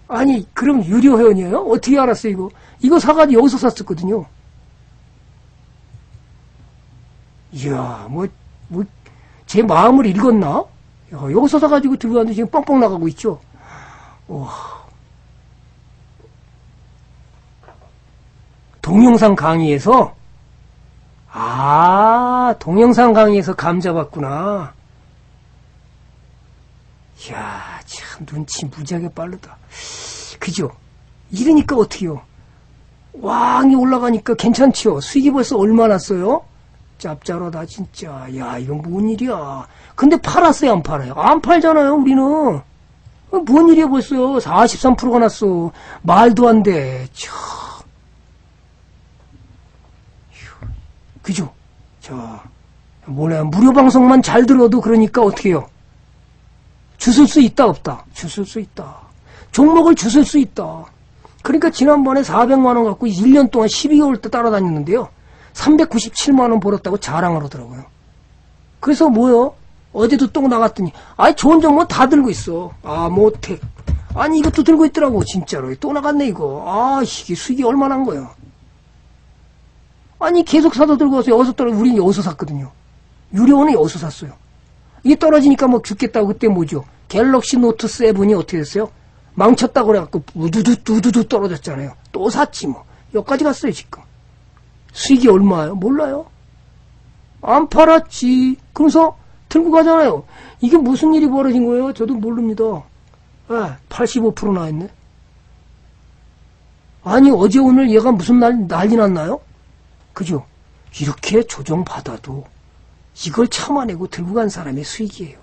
아니, 그럼 유료 회원이에요? 어떻게 알았어요, 이거? 이거 사가지고 여기서 샀었거든요. 이야, 제 마음을 읽었나? 야, 여기서 사가지고 들어갔는데 지금 뻥뻥 나가고 있죠? 와. 동영상 강의에서? 아, 동영상 강의에서 감 잡았구나. 이야, 참, 눈치 무지하게 빠르다. 그죠? 이러니까 어떡해요? 왕이 올라가니까 괜찮죠? 수익이 벌써 얼마 났어요? 짭짤하다, 진짜. 야, 이건 뭔 일이야. 근데 팔았어요, 안 팔아요? 안 팔잖아요, 우리는. 뭔 일이야, 벌써. 43%가 났어. 말도 안 돼. 참. 그죠? 자, 뭐냐, 무료 방송만 잘 들어도 그러니까 어떻게 해요? 주술 수 있다, 없다? 주술 수 있다. 종목을 주술 수 있다. 그러니까 지난번에 400만원 갖고 1년 동안 12개월 때 따라다녔는데요. 397만원 벌었다고 자랑을 하더라고요. 그래서 뭐요? 어제도 또 나갔더니, 아이, 좋은 종목 다 들고 있어. 아, 모텍. 아니, 이것도 들고 있더라고, 진짜로. 또 나갔네, 이거. 아, 이게 수익이 얼마나 한 거야. 아니, 계속 사도 들고 와서 여기서 떨어, 우린 여기서 샀거든요. 유료원은 여기서 샀어요. 이게 떨어지니까 뭐 죽겠다고 그때 뭐죠? 갤럭시 노트 7이 어떻게 됐어요? 망쳤다고 그래갖고 우두두 떨어졌잖아요. 또 샀지 뭐. 여기까지 갔어요, 지금. 수익이 얼마예요? 몰라요. 안 팔았지. 그러면서 들고 가잖아요. 이게 무슨 일이 벌어진 거예요? 저도 모릅니다. 85% 나왔네. 아니, 어제 오늘 얘가 무슨 난리 났나요? 그죠? 이렇게 조정받아도 이걸 참아내고 들고 간 사람의 수익이에요.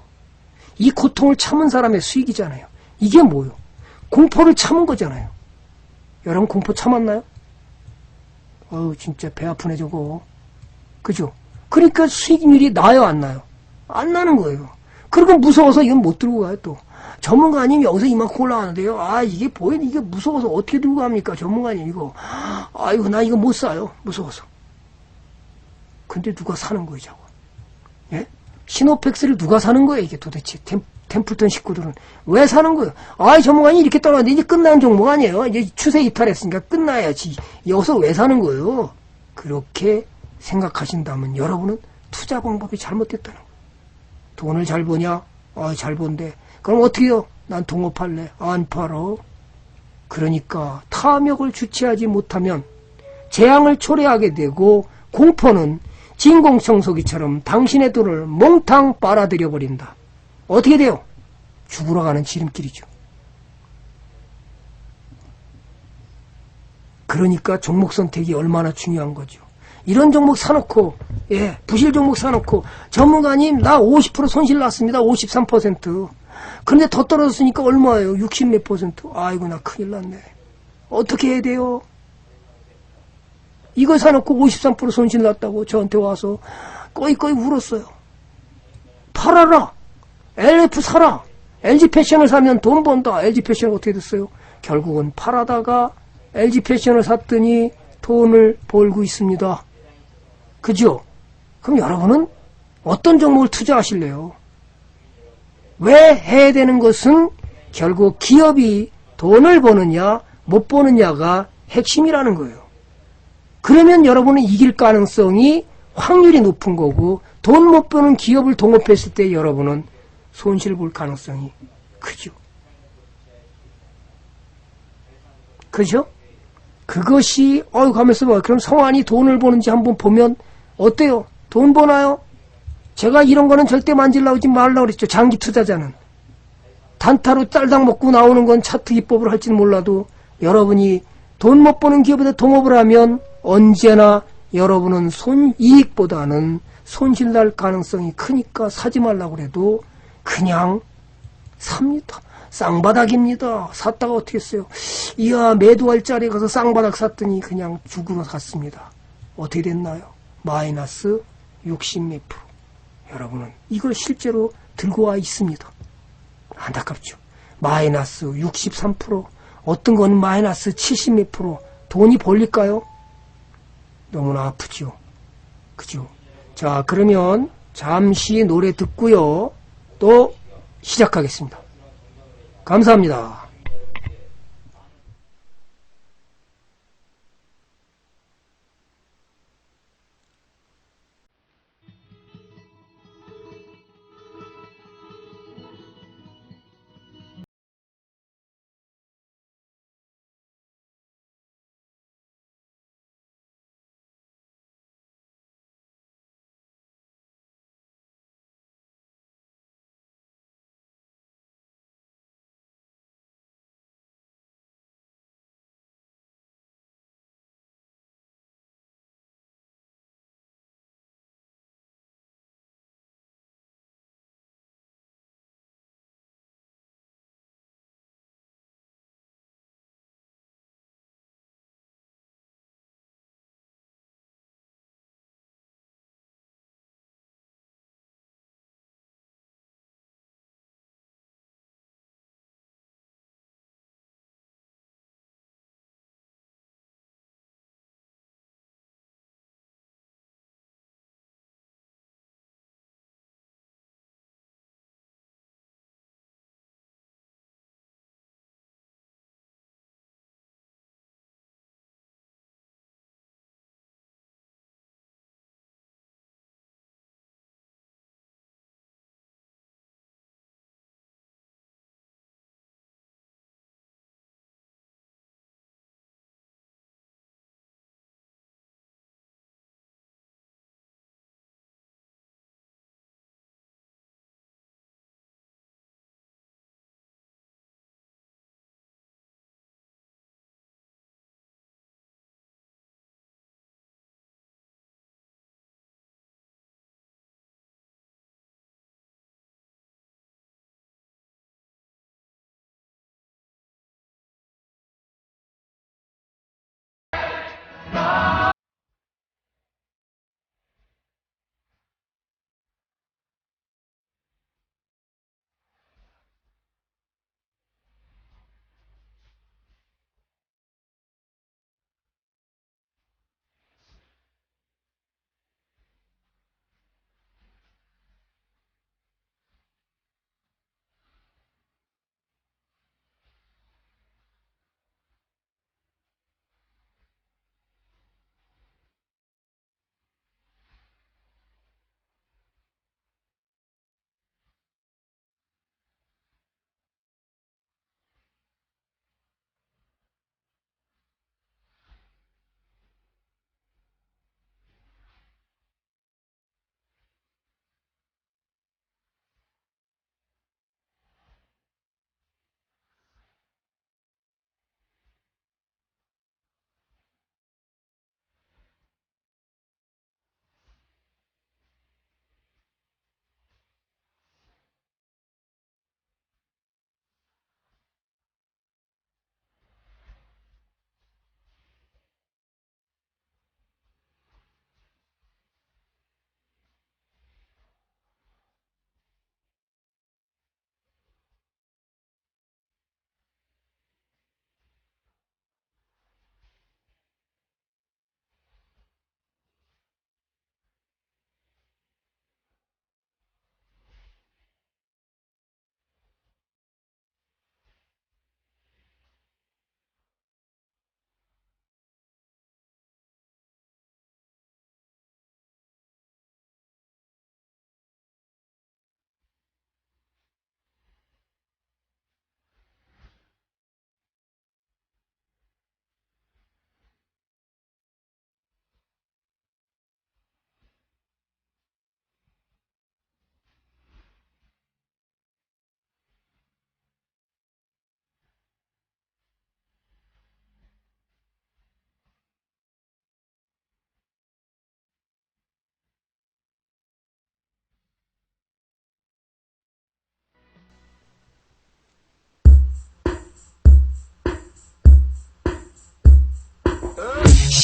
이 고통을 참은 사람의 수익이잖아요. 이게 뭐요? 공포를 참은 거잖아요. 여러분 공포 참았나요? 어우, 진짜 배 아프네 저거. 그죠? 그러니까 수익률이 나요, 안 나요? 안 나는 거예요. 그리고 무서워서 이건 못 들고 가요, 또. 전문가님 여기서 이만큼 올라가는데요. 아, 이게 보이는 이게 무서워서 어떻게 들고 갑니까? 전문가님 이거. 아이고, 나 이거 못 사요. 무서워서. 근데 누가 사는 거예요, 저거? 예? 시노팩스를 누가 사는 거예요, 이게 도대체? 템플턴 식구들은. 왜 사는 거예요? 아이, 전문가님 이렇게 떨어졌는데 이제 끝난 종목 아니에요? 이제 추세 이탈했으니까 끝나야지. 여기서 왜 사는 거예요? 그렇게 생각하신다면 여러분은 투자 방법이 잘못됐다는 거예요. 돈을 잘 버냐? 아, 잘 번데. 그럼 어떻게 해요? 난 동업할래. 안 팔어. 그러니까 탐욕을 주체하지 못하면 재앙을 초래하게 되고 공포는 진공청소기처럼 당신의 돈을 몽탕 빨아들여 버린다. 어떻게 돼요? 죽으러 가는 지름길이죠. 그러니까 종목 선택이 얼마나 중요한 거죠. 이런 종목 사놓고, 예, 부실 종목 사놓고, 전문가님, 나 50% 손실 났습니다. 53%. 그런데 더 떨어졌으니까 얼마예요? 60 몇 %. 아이고, 나 큰일 났네. 어떻게 해야 돼요? 이거 사놓고 53% 손실 났다고 저한테 와서 꺼이꺼이 울었어요. 팔아라. LF 사라. LG 패션을 사면 돈 번다. LG 패션 어떻게 됐어요? 결국은 팔아다가 LG 패션을 샀더니 돈을 벌고 있습니다. 그죠? 그럼 여러분은 어떤 종목을 투자하실래요? 왜 해야 되는 것은 결국 기업이 돈을 버느냐 못 버느냐가 핵심이라는 거예요. 그러면 여러분은 이길 가능성이 확률이 높은 거고 돈 못 버는 기업을 동업했을 때 여러분은 손실 볼 가능성이 크죠. 그죠? 그것이 가면서 봐. 그럼 성환이 돈을 버는지 한번 보면 어때요? 돈 버나요? 제가 이런 거는 절대 만질라고 하지 말라고 그랬죠. 장기 투자자는. 단타로 짤당 먹고 나오는 건 차트 기법을 할지는 몰라도 여러분이 돈 못 버는 기업에다 동업을 하면 언제나 여러분은 손이익보다는 손실 날 가능성이 크니까 사지 말라고 그래도 그냥 삽니다. 쌍바닥입니다. 샀다가 어떻게 했어요? 이야, 매도할 자리에 가서 쌍바닥 샀더니 그냥 죽으러 갔습니다. 어떻게 됐나요? 마이너스 60 몇 프로. 여러분은 이걸 실제로 들고 와 있습니다. 안타깝죠. 마이너스 63%, 어떤 건 마이너스 70 몇 프로. 돈이 벌릴까요? 너무나 아프죠. 그죠? 자, 그러면 잠시 노래 듣고요. 또 시작하겠습니다. 감사합니다.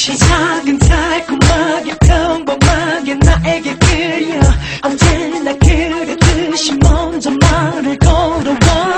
시작은 달콤하게 평범하게 나에게 끌려 언제나 그랬듯이 먼저 말을 걸어와